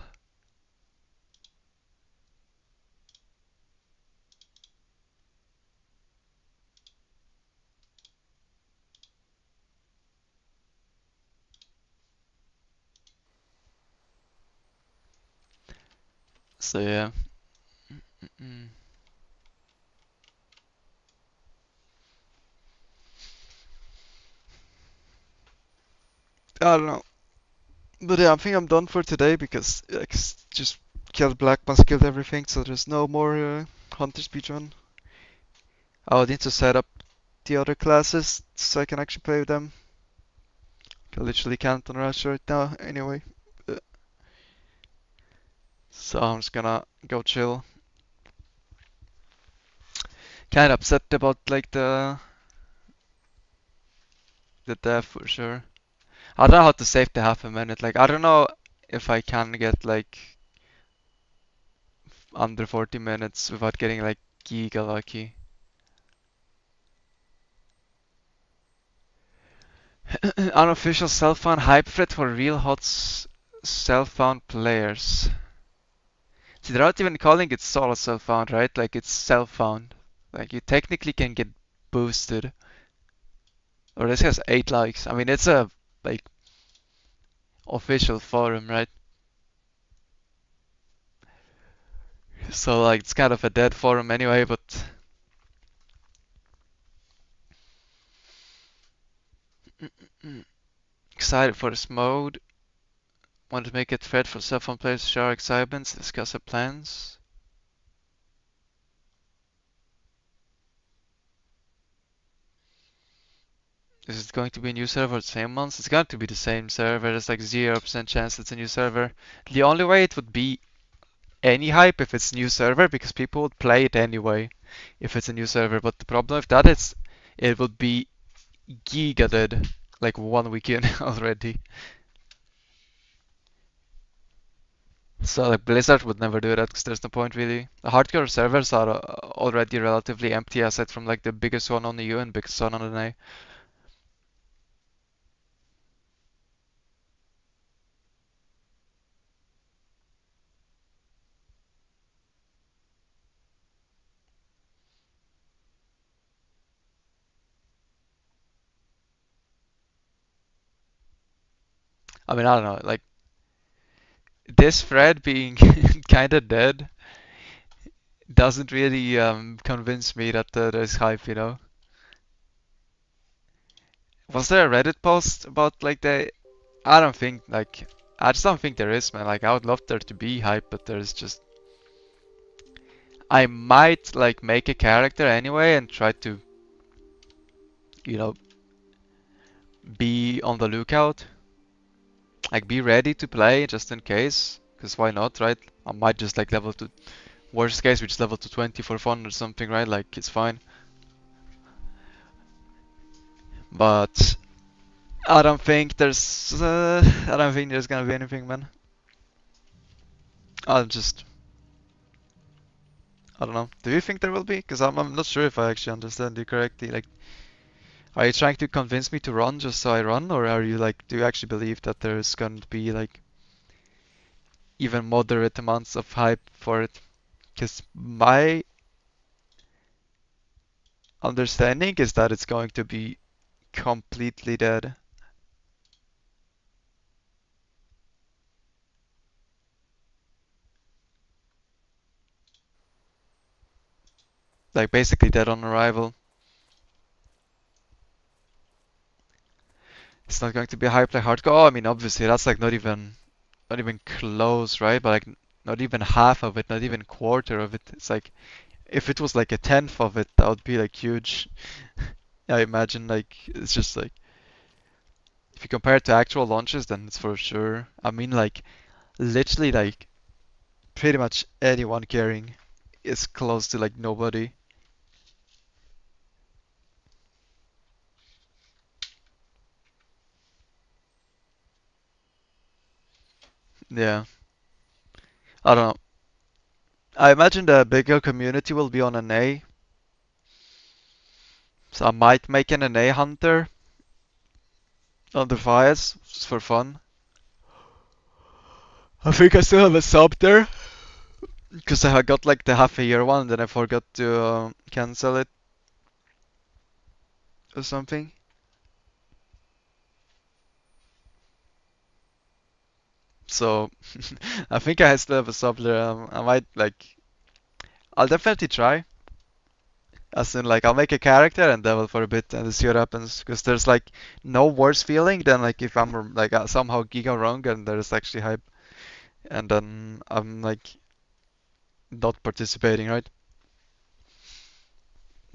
So yeah. Mm. I don't know. But yeah, I think I'm done for today because just killed Black Mass, killed everything, so there's no more Hunter speedrun. I'll need to set up the other classes so I can actually play with them. I literally can't on Rush right now anyway. Uh, So I'm just gonna go chill. Kinda upset about like the death for sure. I don't know how to save the half a minute. Like I don't know if I can get like under 40 minutes without getting like giga lucky. Unofficial self-found hype thread for real hot self-found players. See, they're not even calling it solo self-found, right? Like it's self-found. Like you technically can get boosted. Or this has 8 likes. I mean, it's a like official forum, right? So like it's kind of a dead forum anyway, but excited for this mode. Want to make it thread for self-found players to share our excitements, discuss our plans. Is it going to be a new server the same month? It's going to be the same server. There's like 0% chance it's a new server. The only way it would be any hype if it's new server because people would play it anyway if it's a new server. But the problem with that is it would be giga dead like 1 week in already. So like Blizzard would never do that because there's no point really. The hardcore servers are already relatively empty aside from like the biggest one on the EU and biggest one on the NA. I mean, I don't know, like this thread being kinda dead doesn't really convince me that there's hype, you know? Was there a Reddit post about like I don't think like I just don't think there is, man. Like I would love there to be hype, but there's just I might like make a character anyway and try to, you know, be on the lookout. Like be ready to play just in case. Cause why not, right? I might just like level to worst case we just level to 20 for fun or something, right? Like it's fine. But I don't think I don't think there's gonna be anything, man. I'll just, I don't know. Do you think there will be? Because I'm not sure if I actually understand you correctly. Like, are you trying to convince me to run just so I run, or are you like, do you actually believe that there's going to be like even moderate amounts of hype for it? Because my understanding is that it's going to be completely dead. Like basically dead on arrival. It's not going to be hype like hardcore. Oh, I mean, obviously that's like not even close, right? But like not even half of it, not even quarter of it. It's like if it was like a tenth of it, that would be like huge. I imagine like it's just like if you compare it to actual launches, then it's for sure. I mean, like literally like pretty much anyone caring is close to like nobody. Yeah, I don't know. I imagine the bigger community will be on an A, so I might make an A hunter on the fires just for fun. I think I still have a sub there because I got like the half a year one, then I forgot to cancel it or something. So I think I still have a sub there. I might like, I'll definitely try. As in, like, I'll make a character and devil for a bit and see what happens. Because there's like no worse feeling than like if I'm like somehow giga wrong and there's actually hype and then I'm like not participating, right?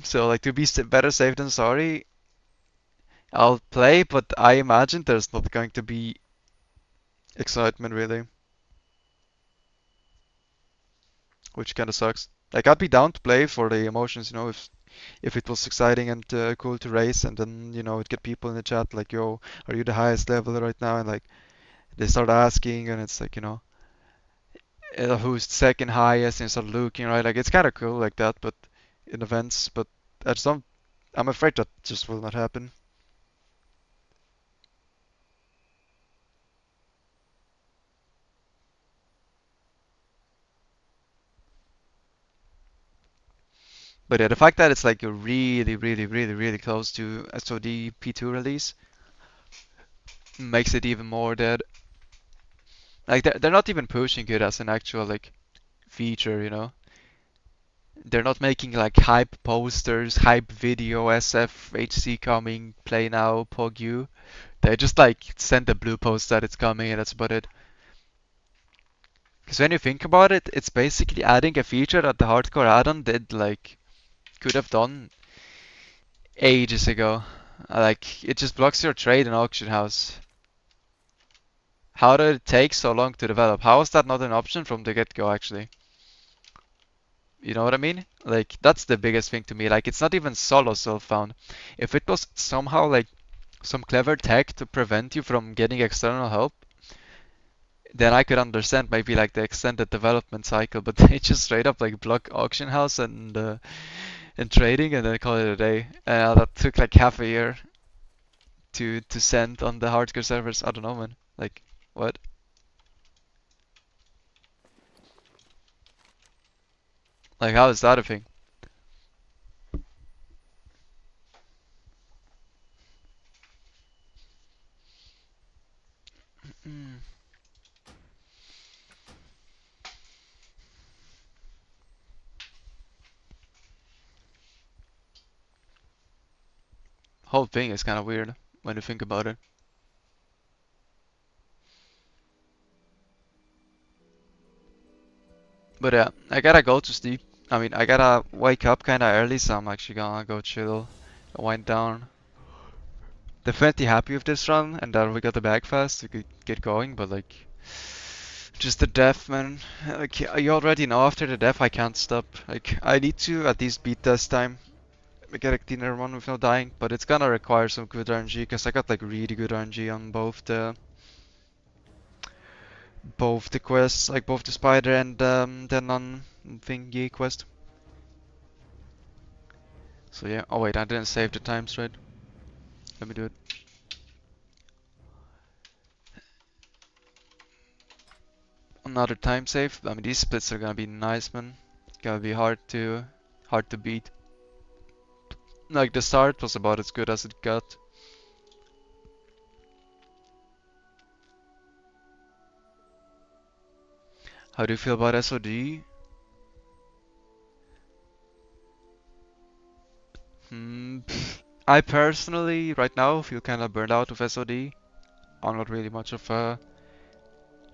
So like to be better safe than sorry, I'll play, but I imagine there's not going to be excitement really, which kind of sucks. Like I'd be down to play for the emotions, if it was exciting and cool to race, and then it get people in the chat like, "Yo, are you the highest level right now?" And like they start asking, and it's like, who's second highest, and start looking, right? Like it's kind of cool like that, but in events, but I just don't. I'm afraid that just will not happen. But yeah, the fact that it's like a really, really, really, really close to SOD P2 release makes it even more dead. Like they're not even pushing it as an actual like feature. They're not making like hype posters, hype video, SF, HC coming, play now, Pog you. They just like send the blue post that it's coming and that's about it. Because when you think about it, it's basically adding a feature that the hardcore add-on did like could have done ages ago. Like it just blocks your trade in auction house. How did it take so long to develop? How is that not an option from the get-go actually? You know what I mean? Like that's the biggest thing to me. Like it's not even solo self-found. If it was somehow like some clever tech to prevent you from getting external help, then I could understand maybe like the extended development cycle. But they just straight up like block auction house and trading and then call it a day. That took like half a year to send on the hardcore servers. I don't know, man. Like what? Like how is that a thing? Mm. Whole thing is kind of weird when you think about it. But yeah, I gotta go to sleep. I mean, I gotta wake up kind of early, so I'm actually gonna go chill, wind down. Definitely happy with this run, and that we got the bag fast. We could get going, but like, just the death, man. Like, you already know after the death, I can't stop. Like, I need to at least beat this time. get a cleaner run with no dying, but it's gonna require some good RNG because I got like really good RNG on both the quests, like both the spider and the non thingy quest. So yeah. Oh wait, I didn't save the times right. Let me do it. Another time save. I mean, these splits are gonna be nice, man. Gonna be hard to beat. Like the start was about as good as it got. How do you feel about SOD? I personally, right now, feel kind of burned out with SOD. I'm not really much of a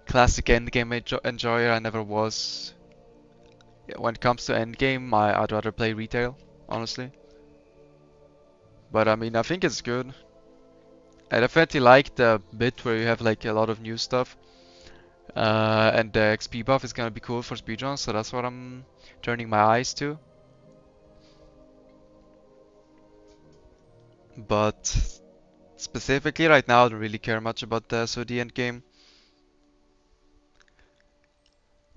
classic endgame enjoyer. I never was. Yeah, when it comes to endgame, I'd rather play retail, honestly. But I mean, I think it's good. I definitely like the bit where you have like a lot of new stuff. And the XP buff is gonna be cool for speedruns, so that's what I'm turning my eyes to. But specifically right now, I don't really care much about the SOD endgame.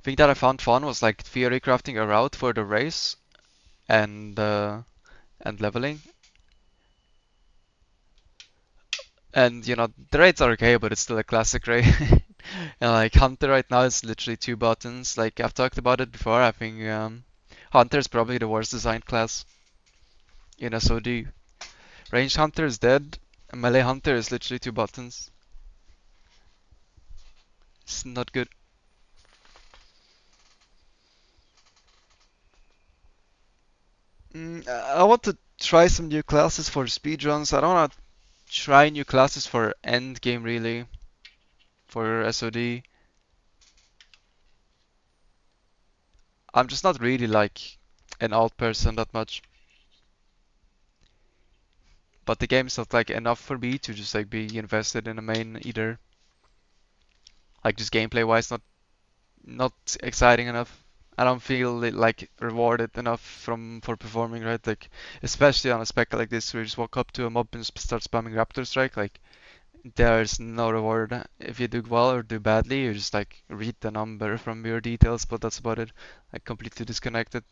Thing that I found fun was like theory crafting a route for the race and leveling. And you know, the raids are okay, but it's still a classic raid. And like Hunter right now is literally 2 buttons. Like I've talked about it before. I think Hunter is probably the worst designed class in SOD. Ranged Hunter is dead. And Melee Hunter is literally 2 buttons. It's not good. I want to try some new classes for speedruns. I don't want to try new classes for end game really. For SOD. I'm just not really like an alt person that much. But the game's not like enough for me to just like be invested in a main either. Like just gameplay wise, not exciting enough. I don't feel like rewarded enough for performing right. Like especially on a spec like this where you just walk up to a mob and start spamming Raptor Strike. Like there's no reward if you do well or do badly. You just like read the number from your details, but that's about it. Like completely disconnected.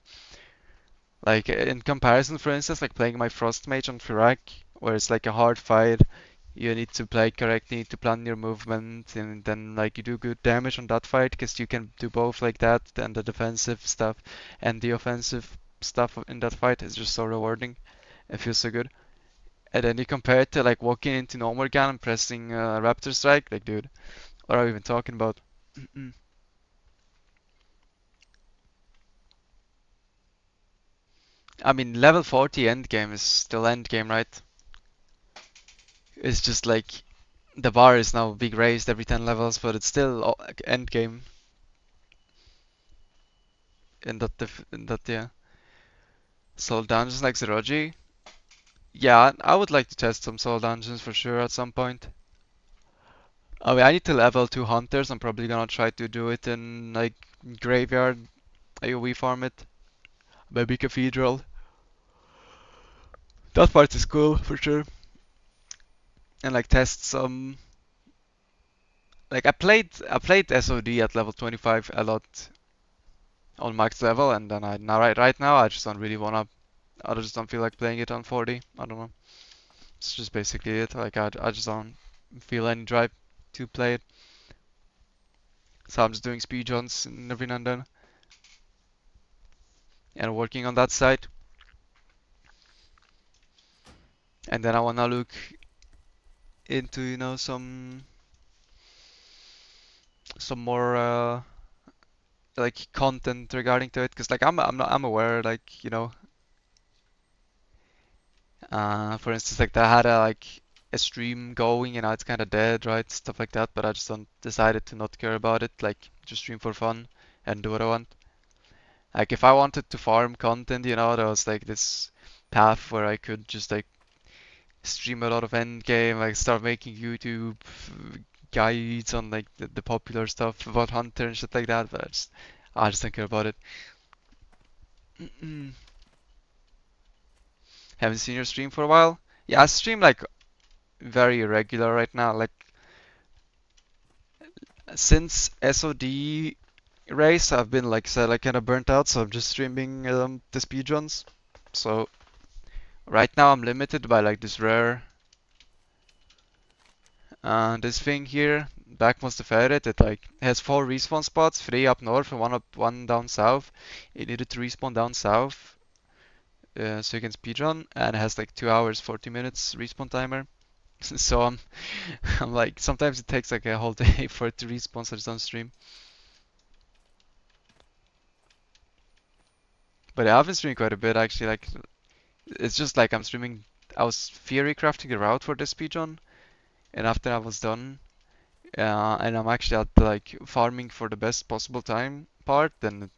Like in comparison, for instance, like playing my Frost Mage on Firak, where it's like a hard fight, you need to play correctly, you need to plan your movement, and then like you do good damage on that fight because you can do both like that, and the defensive stuff and the offensive stuff in that fight is just so rewarding. It feels so good. And then you compare it to like walking into normal gun and pressing Raptor Strike, like dude, what are we even talking about? I mean, level 40 endgame is still endgame, right? It's just like the bar is now big raised every 10 levels, but it's still end game in that yeah. Soul dungeons like Zeroji. Yeah, I would like to test some soul dungeons for sure at some point. I mean, I need to level 2 hunters. I'm probably gonna try to do it in like graveyard AoE farm it. Maybe cathedral. That part is cool for sure. And like test some like I played SOD at level 25 a lot on max level, and then I now right now I just don't really wanna. I just don't feel like playing it on 40. I don't know. It's just basically it. Like I just don't feel any drive to play it. So I'm just doing speedruns every now and then and working on that side. And then I wanna look into some more like content regarding to it, because like I'm aware like for instance, like I had a stream going and now it's kind of dead, right? Stuff like that. But I just don't decided to not care about it. Like just stream for fun and do what I want. Like if I wanted to farm content, there was like this path where I could just like stream a lot of endgame, like start making YouTube guides on like the popular stuff about Hunter and shit like that. But I just don't care about it. Haven't seen your stream for a while. Yeah, I stream like very irregular right now. Like since SOD race, I've been like said like kind of burnt out, so I'm just streaming the speedruns. So right now I'm limited by like this rare this thing here. Back most of it like has 4 respawn spots, 3 up north and one down south. It needed to respawn down south, so you can speedrun, and it has like 2 hours 40 minutes respawn timer. So I'm like sometimes it takes like a whole day for it to respawn, so it's on stream. But yeah, I've been streaming quite a bit actually. Like it's just like I'm streaming. I was theory crafting a route for this speedrun, and after I was done, and I'm actually at like farming for the best possible time part, then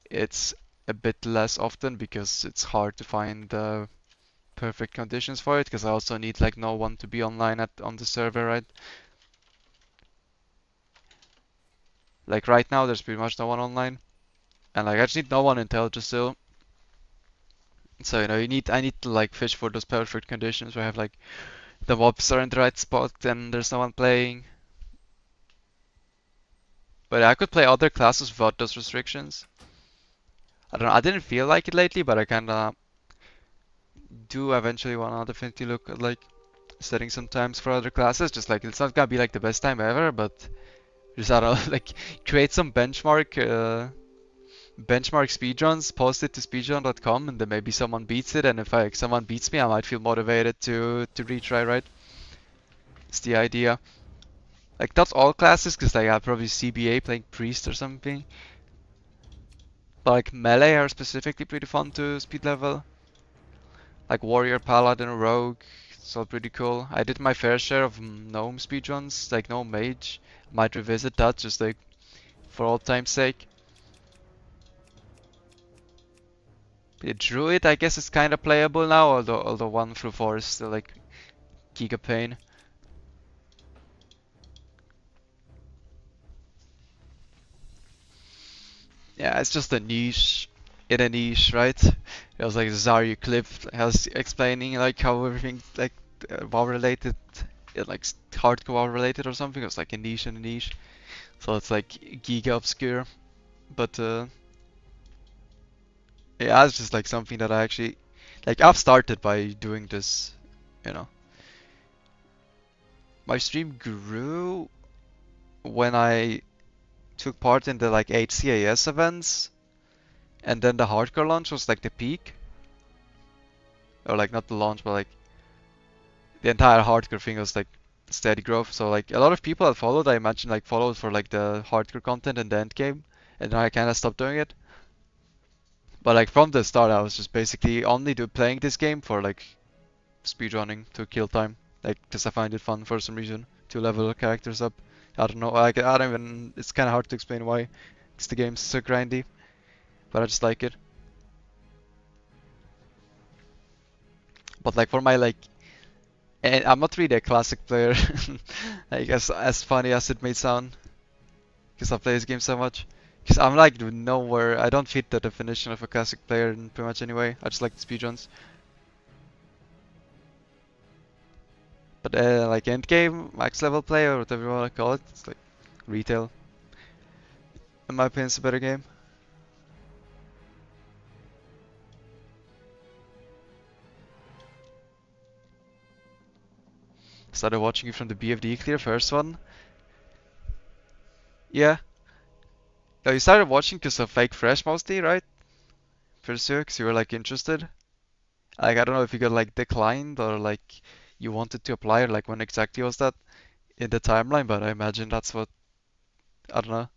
it's a bit less often because it's hard to find perfect conditions for it. Because I also need like no one to be online on the server, right? Like right now, there's pretty much no one online, and like I just need no one in Telja still. So I need to like fish for those perfect conditions where I have like the mobs are in the right spot and there's no one playing. But I could play other classes without those restrictions. I don't know, I didn't feel like it lately, but I kinda do eventually want to definitely look at like setting some times for other classes. Just like it's not gonna be like the best time ever, but just I don't know, like create some benchmark speedruns, post it to speedrun.com, and then maybe someone beats it, and if like someone beats me, I might feel motivated to retry, right? It's the idea. Like not all classes, because like I'll probably CBA playing priest or something. But like melee are specifically pretty fun to speed level. Like warrior, paladin, rogue, it's all pretty cool. I did my fair share of gnome speedruns, like gnome mage. Might revisit that just like for old time's sake. The druid, I guess, is kind of playable now, although 1 through 4 is still like giga pain. Yeah, it's just a niche in a niche, right? It was like Zarya clip has explaining like how everything like WoW related, like hardcore WoW related or something. It was like a niche in a niche, so it's like giga obscure. But yeah, it's just like something that I actually like. I've started by doing this, you know. My stream grew when I took part in the like HCAS events, and then the hardcore launch was like the peak. Or like not the launch, but like the entire hardcore thing was like steady growth. So like a lot of people that followed, I imagine like followed for like the hardcore content in the end game, and then I kind of stopped doing it. But like from the start, I was just basically only playing this game for like speedrunning to kill time, like because I find it fun for some reason to level the characters up. I don't know, like I don't even. It's kind of hard to explain why, because the game's so grindy, but I just like it. But like for my like, and I'm not really a classic player, I guess as funny as it may sound, because I play this game so much. Because I'm like nowhere, I don't fit the definition of a classic player in pretty much anyway. I just like the speedruns. But like endgame, max level play, or whatever you want to call it, it's like retail. In my opinion, it's a better game. Started watching it from the BFD clear, first one. Yeah. No, you started watching because of Fake Fresh mostly, right? First year, because you were like interested. Like I don't know if you got like declined or like you wanted to apply or like when exactly was that in the timeline, but I imagine that's what, I don't know.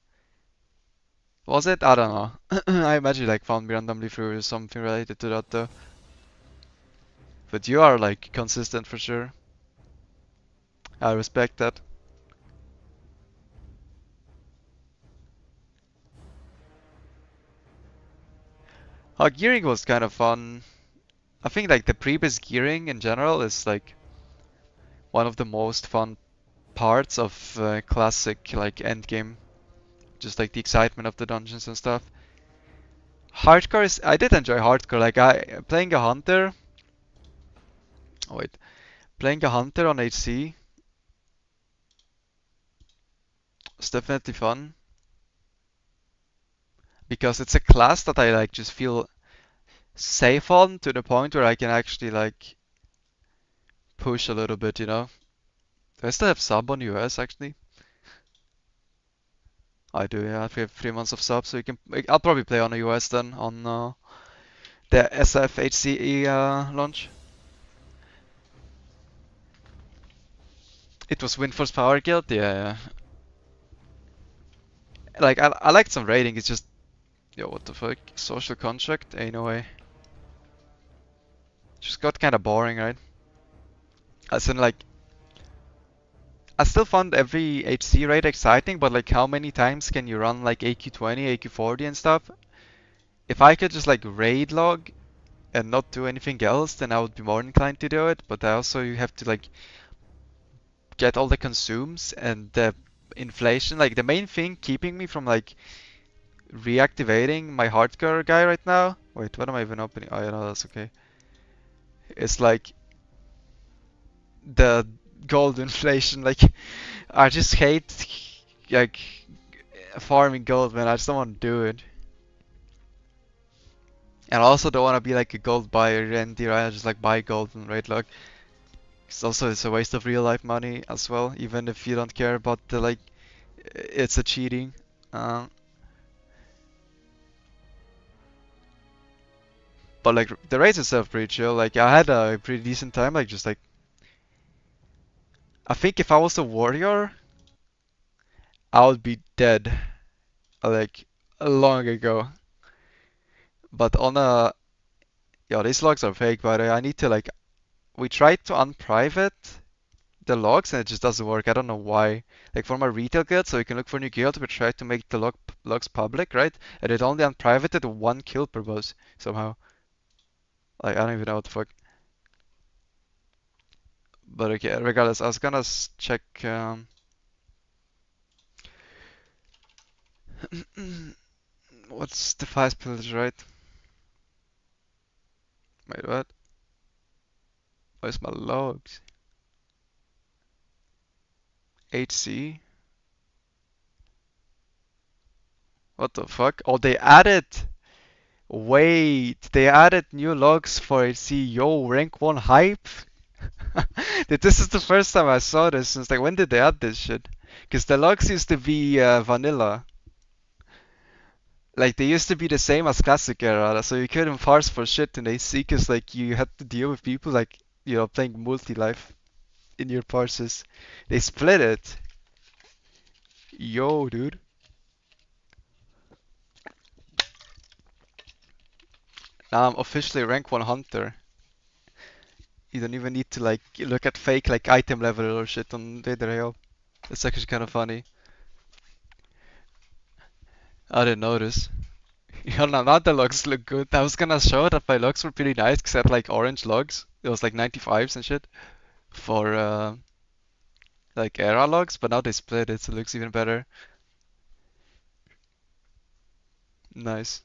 Was it? I don't know. I imagine you like found me randomly through something related to that though. But you are like consistent for sure. I respect that. Gearing was kind of fun. I think like the previous gearing in general is like one of the most fun parts of classic like endgame. Just like the excitement of the dungeons and stuff. Hardcore is, I did enjoy hardcore. Like playing a hunter. Oh, wait, playing a hunter on HC is definitely fun because it's a class that I like just feel safe on to the point where I can actually like push a little bit, you know. Do I still have sub on US actually? I do, yeah. We have 3 months of sub, so you can. I'll probably play on a US then on the SFHCE launch. It was Windforce Power Guild, yeah. Like I liked some rating. It's just, yo, what the fuck? Social contract? Ain't no way. Just got kind of boring, right? As in like, I still found every HC raid exciting, but like, how many times can you run like AQ20, AQ40 and stuff? If I could just like raid log and not do anything else, then I would be more inclined to do it. But I also you have to like get all the consumes and the inflation. Like the main thing keeping me from like reactivating my hardcore guy right now. Wait, what am I even opening? Oh yeah, no, that's okay. It's like the gold inflation. Like I just hate like farming gold, man. I just don't want to do it. And I also don't want to be like a gold buyer and right? I just like buy gold and raid log. It's also it's a waste of real life money as well, even if you don't care about the like it's a cheating. Um, but like the raids itself pretty chill. Like I had a pretty decent time. Like just like I think if I was a warrior, I would be dead like long ago. But on a yeah, these logs are fake. But I need to like we tried to unprivate the logs and it just doesn't work. I don't know why. Like for my retail guild, so you can look for new guild, we try to make the logs public, right? And it only unprivated one kill per boss somehow. Like I don't even know what the fuck. But okay, regardless, I was gonna check. What's the 5 pillars, right? Wait, what? Where's my logs? HC? What the fuck? Oh, they added. Wait, they added new logs for HC. Yo, rank 1 hype? This is the first time I saw this since like when did they add this shit? Because the logs used to be vanilla. Like they used to be the same as classic era, so you couldn't parse for shit in AC because like you had to deal with people like playing multi-life in your parses. They split it. Yo, dude. Now I'm officially rank 1 hunter. You don't even need to like look at fake like item level or shit on Data. That's actually kind of funny. I didn't notice. Yeah, now the logs look good. I was gonna show that my logs were pretty nice because I had like orange logs. It was like 95s and shit for like era logs, but now they split it, so it looks even better. Nice.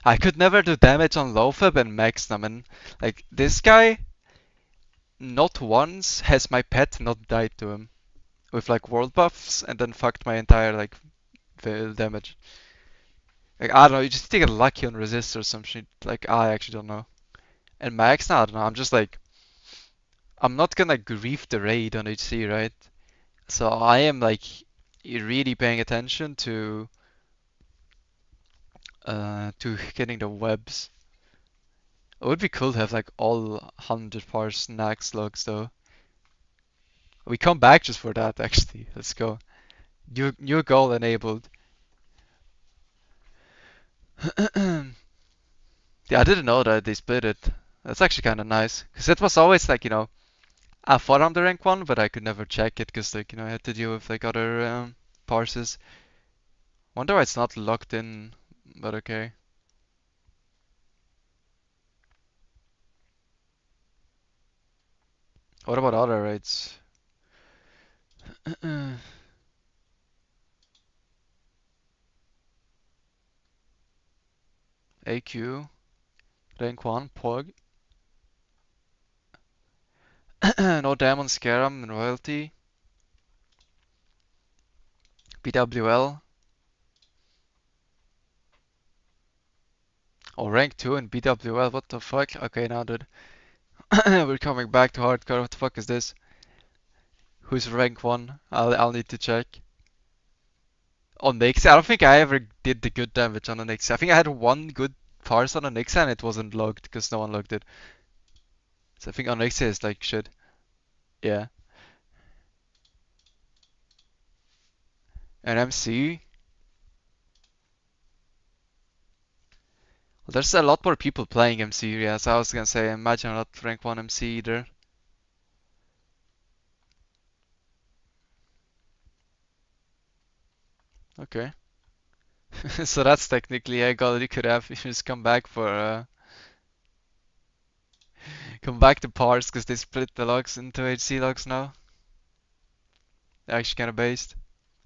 I could never do damage on Loatheb and Maxnum, and like this guy, not once has my pet not died to him with like world buffs and then fucked my entire like damage. Like I don't know, you just need to get lucky on resist or some shit. Like I actually don't know. And Max, I don't know. I'm just like I'm not gonna grief the raid on HC, right? So I am like really paying attention to getting the webs. It would be cool to have like all 100 parse Nax logs though. We come back just for that actually. Let's go. New goal enabled. Yeah, I didn't know that they split it. That's actually kind of nice. Because it was always like, I thought I'm the rank 1, but I could never check it because like, I had to deal with like other parses. Wonder why it's not locked in, but okay. What about other raids? AQ, rank 1, Pog. No Demon Scarum, Royalty. BWL. Oh, rank 2 in BWL, what the fuck? Okay, now dude. We're coming back to hardcore, what the fuck is this? Who's rank 1? I'll need to check. On Nixie, I don't think I ever did the good damage on a Nixie. I think I had one good parse on a Nixie and it wasn't logged because no one logged it. So I think on Nixie is like shit. Yeah. And MC. Well, there's a lot more people playing MC, yeah, so I was gonna say, imagine not rank 1 MC either. Okay. So that's technically a goal you could have. You just come back for come back to parts because they split the logs into HC logs now. They're actually kind of based.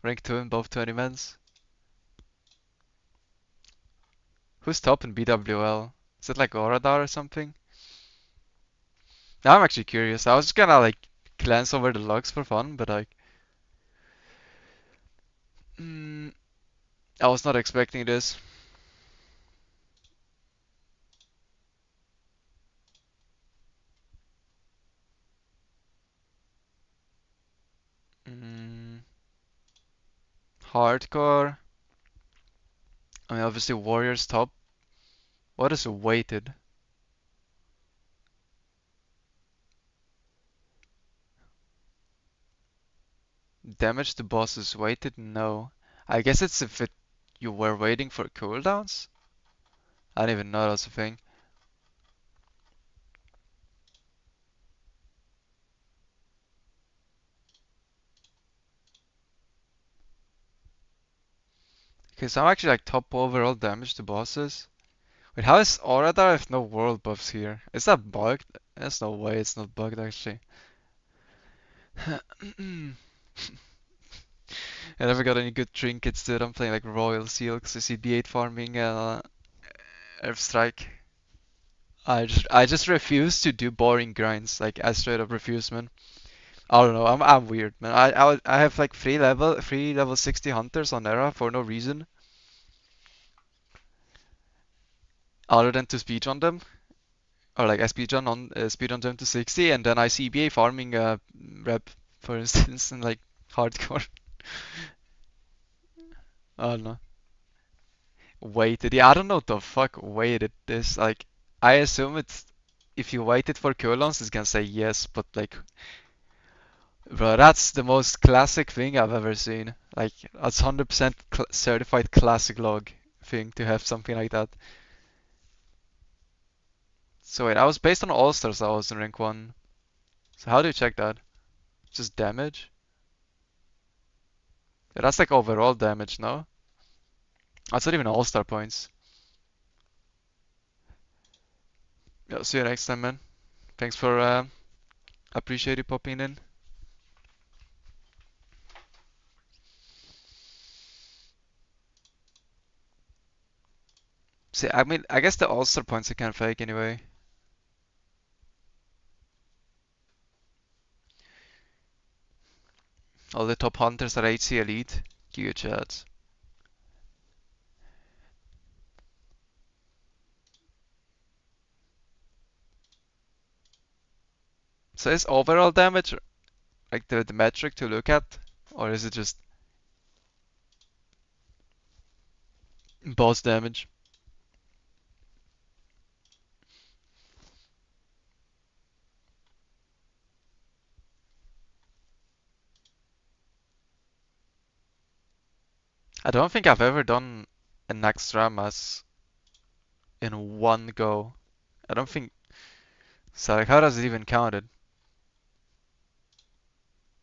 Rank 2 in both 20 mens. Who's top in BWL? Is it like Oradar or something? Now I'm actually curious. I was just gonna like glance over the logs for fun, but like, I was not expecting this. Hardcore. I mean, obviously Warriors top. What is weighted? Damage to boss is weighted? No. I guess it's if you were waiting for cooldowns? I didn't even know that's a thing. Okay, so I'm actually like top overall damage to bosses. Wait, how is Oradar if no world buffs here? Is that bugged? There's no way it's not bugged actually. I never got any good trinkets, dude. I'm playing like Royal Seal because I see B8 farming Airstrike. I just refuse to do boring grinds. Like I straight up refuse, man. I don't know. I'm weird, man. I have like three level 60 hunters on Era for no reason other than to speedrun them, or like I speedrun them to 60, and then I see BA farming rep, for instance, and like hardcore. I don't know. Waited. Yeah, I don't know what the fuck waited is. Like, I assume it's if you waited for cooldowns, it's gonna say yes, but like, bro, that's the most classic thing I've ever seen. Like, that's 100% certified classic log thing to have something like that. So wait, I was based on All Stars. I was in rank 1. So how do you check that? Just damage? Yeah, that's like overall damage, no? That's not even All Star points. Yeah, see you next time, man. Thanks for appreciate you popping in. See, I mean, I guess the All-Star points are kind of fake anyway. All the top hunters are HC Elite. Giga chats. So is overall damage like the metric to look at? Or is it just boss damage? I don't think I've ever done a Naxxramas in one go. I don't think. So like, how does it even count it?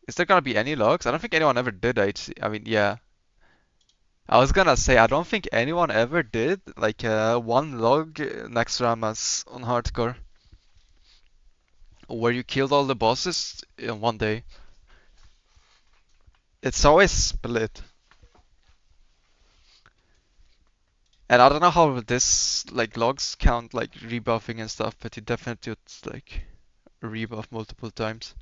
Is there gonna be any logs? I don't think anyone ever did HC. I mean, yeah. I was gonna say, I don't think anyone ever did like one log Naxxramas on hardcore. Where you killed all the bosses in one day. It's always split. And I don't know how this like logs count like rebuffing and stuff, but you definitely would like rebuff multiple times.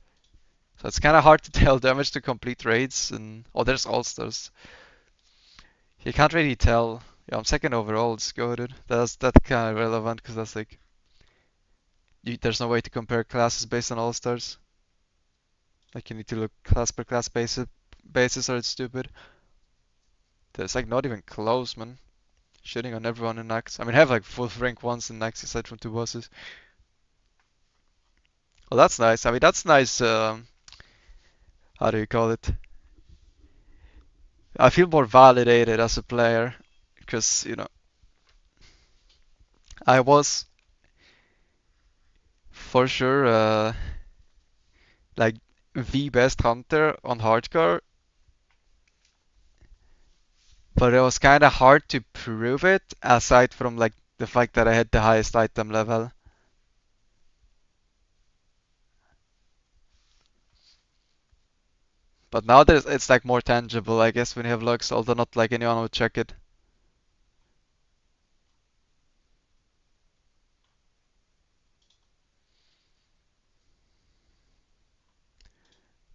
So it's kind of hard to tell damage to complete raids and oh, there's all-stars. You can't really tell. Yeah, I'm second overall. Let's go, dude. That's kind of relevant because that's like there's no way to compare classes based on all-stars. Like you need to look class per class basis or it's stupid. There's like not even close, man. Shitting on everyone in Nax. I mean, I have like full rank ones in Nax aside from two bosses. Well, that's nice. I mean, that's nice. How do you call it? I feel more validated as a player because, you know, I was for sure like the best hunter on hardcore, but it was kind of hard to prove it aside from like the fact that I had the highest item level. But now it's like more tangible, I guess, when you have looks, although not like anyone would check it.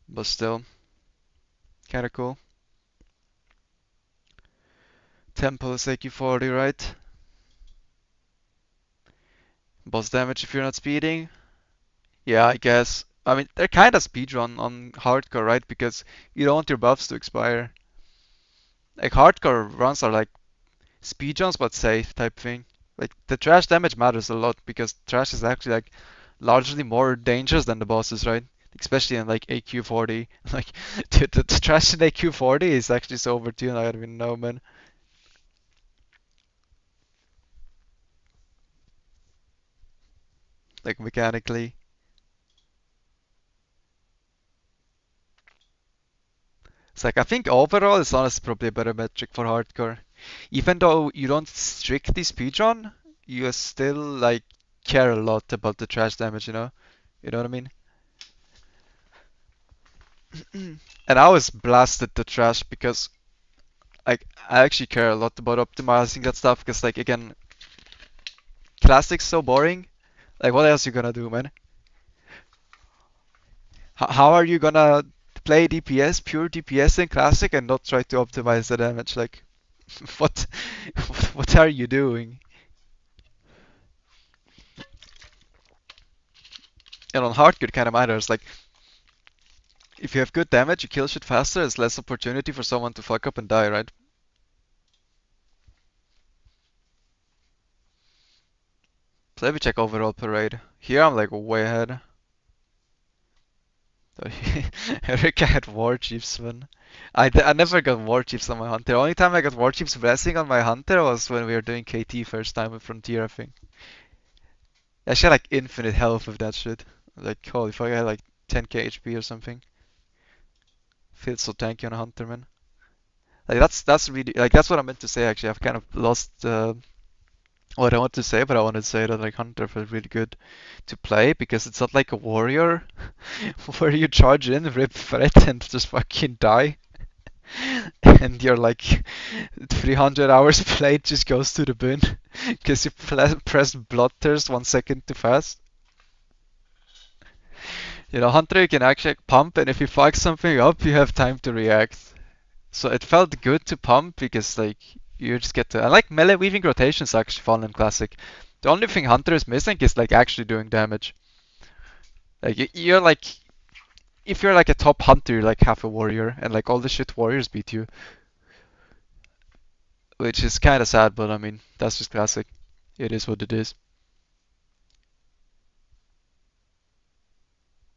But still, kind of cool. Tempo is AQ40, right? Boss damage if you're not speeding? Yeah, I guess. I mean, they're kind of speedrun on hardcore, right? Because you don't want your buffs to expire. Like, hardcore runs are like speedruns but safe type thing. Like, the trash damage matters a lot because trash is actually like largely more dangerous than the bosses, right? Especially in like AQ40. Like, dude, the trash in AQ40 is actually so overtuned, I don't even know, man. Like, mechanically. It's like I think overall it's honestly probably a better metric for hardcore. Even though you don't strictly speedrun, you still like care a lot about the trash damage, you know? You know what I mean? And I was blasted the trash because like I actually care a lot about optimizing that stuff because like again, classic's so boring. Like what else you gonna do, man? How are you gonna play DPS, pure DPS in classic and not try to optimize the damage? Like what what are you doing? And on hardcore it kind of matters. Like if you have good damage, you kill shit faster, there's less opportunity for someone to fuck up and die, right? So let me check overall parade. Here I'm like way ahead. Eric had war chiefs, man. I never got war chiefs on my hunter. The only time I got war chiefs blessing on my hunter was when we were doing KT first time with Frontier, I think. I had like infinite health with that shit. Like holy fuck, I had like 10k HP or something. Feels so tanky on a hunter, man. Like that's really like that's what I meant to say actually. I've kind of lost what I want to say, but I want to say that like Hunter felt really good to play because it's not like a warrior where you charge in, rip threat, and just fucking die. And you're like 300 hours played just goes to the bin because you pressed blood thirst 1 second too fast. You know, Hunter you can actually pump, and if you fuck something up, you have time to react. So it felt good to pump because like you just get to. I like melee weaving rotations actually fun in classic. The only thing Hunter is missing is like actually doing damage. Like you're like if you're like a top hunter, you're like half a warrior, and like all the shit warriors beat you, which is kind of sad. But I mean that's just classic. It is what it is.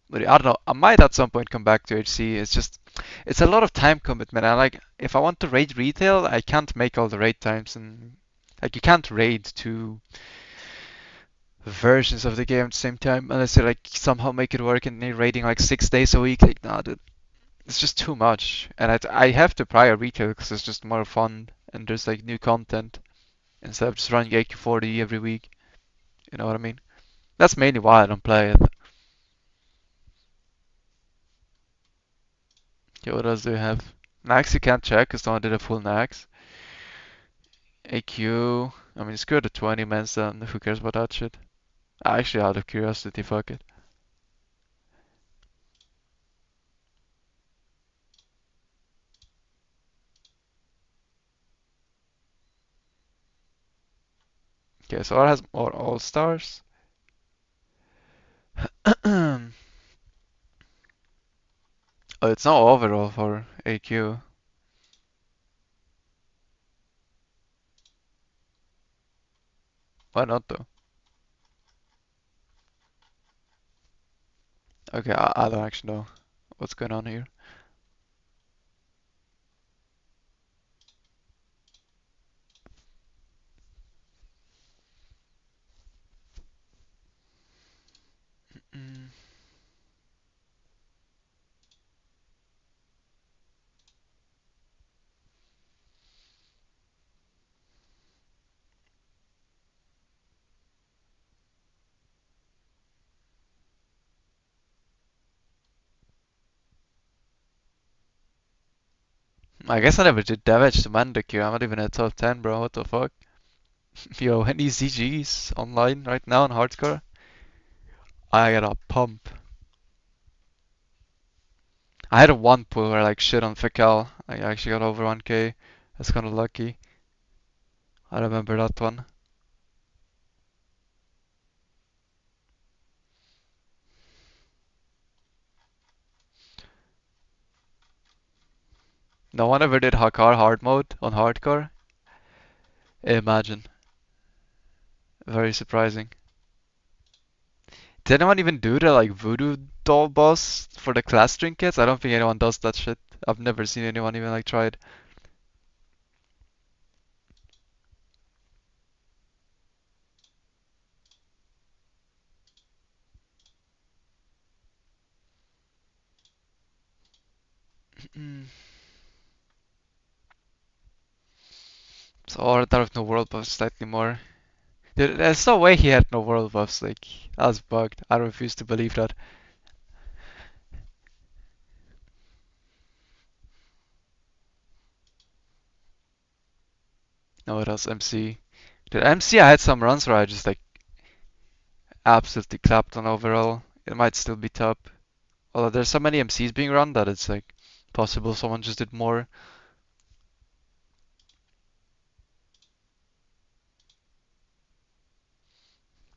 But I don't know. I might at some point come back to HC. It's just it's a lot of time commitment. And like if I want to raid retail, I can't make all the raid times and like you can't raid two versions of the game at the same time unless you like somehow make it work and you're raiding like 6 days a week. Like, nah, dude, it's just too much. And I have to prior retail because it's just more fun and there's like new content instead of just running AK40 every week. You know what I mean? That's mainly why I don't play it. Okay, what else do you have? Nax you can't check because someone did a full Nax. AQ. I mean, it's good at 20 mans, then who cares about that shit? Actually, out of curiosity, fuck it. Okay, so R has more all stars. Oh, it's not overall for AQ. Why not though? Okay, I don't actually know what's going on here. Mm. I guess I never did damage to Mandak here. I'm not even at top 10, bro. What the fuck? Yo, any ZGs online right now in hardcore? I got a pump. I had a one pull where I like shit on Fecal. I actually got over 1k. That's kind of lucky. I remember that one. No one ever did Hakar hard mode on hardcore. Imagine. Very surprising. Did anyone even do the like voodoo doll boss for the class trinkets? I don't think anyone does that shit. I've never seen anyone even like try it. Mm. So Aura with no world buffs slightly more. Dude, there's no way he had no world buffs. Like that's bugged. I refuse to believe that. No, it was MC. Dude, MC I had some runs where I just like absolutely clapped on overall. It might still be top. Although there's so many MCs being run that it's like possible someone just did more.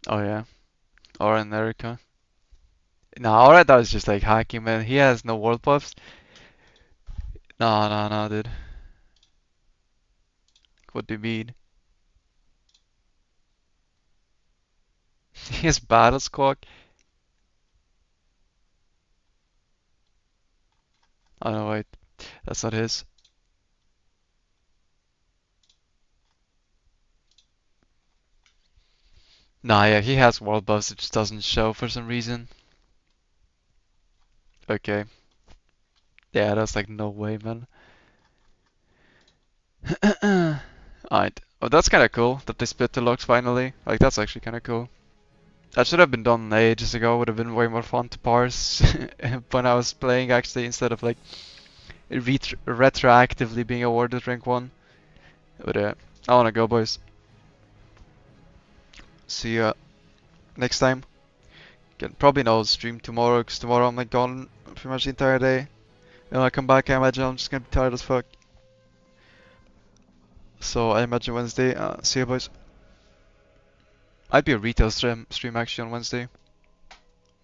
Oh yeah. Aura and Erica. No, Aura that was just like hacking, man. He has no world buffs. No, no, no, dude. What do you mean? He has Battle Squawk. Oh no, wait. That's not his. Nah, yeah, he has world buffs. It just doesn't show for some reason. Okay. Yeah, that's like no way, man. Alright. Oh, that's kind of cool that they split the locks finally. Like, that's actually kind of cool. That should have been done ages ago. Would have been way more fun to parse when I was playing actually instead of like retroactively being awarded rank 1. But I wanna go, boys. See ya next time. Can probably no stream tomorrow because tomorrow I'm like gone pretty much the entire day. When I come back, I imagine I'm just gonna be tired as fuck. So I imagine Wednesday. See you, boys. I'd be a retail stream actually on Wednesday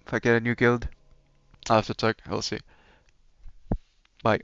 if I get a new guild. I'll have to check. We'll see. Bye.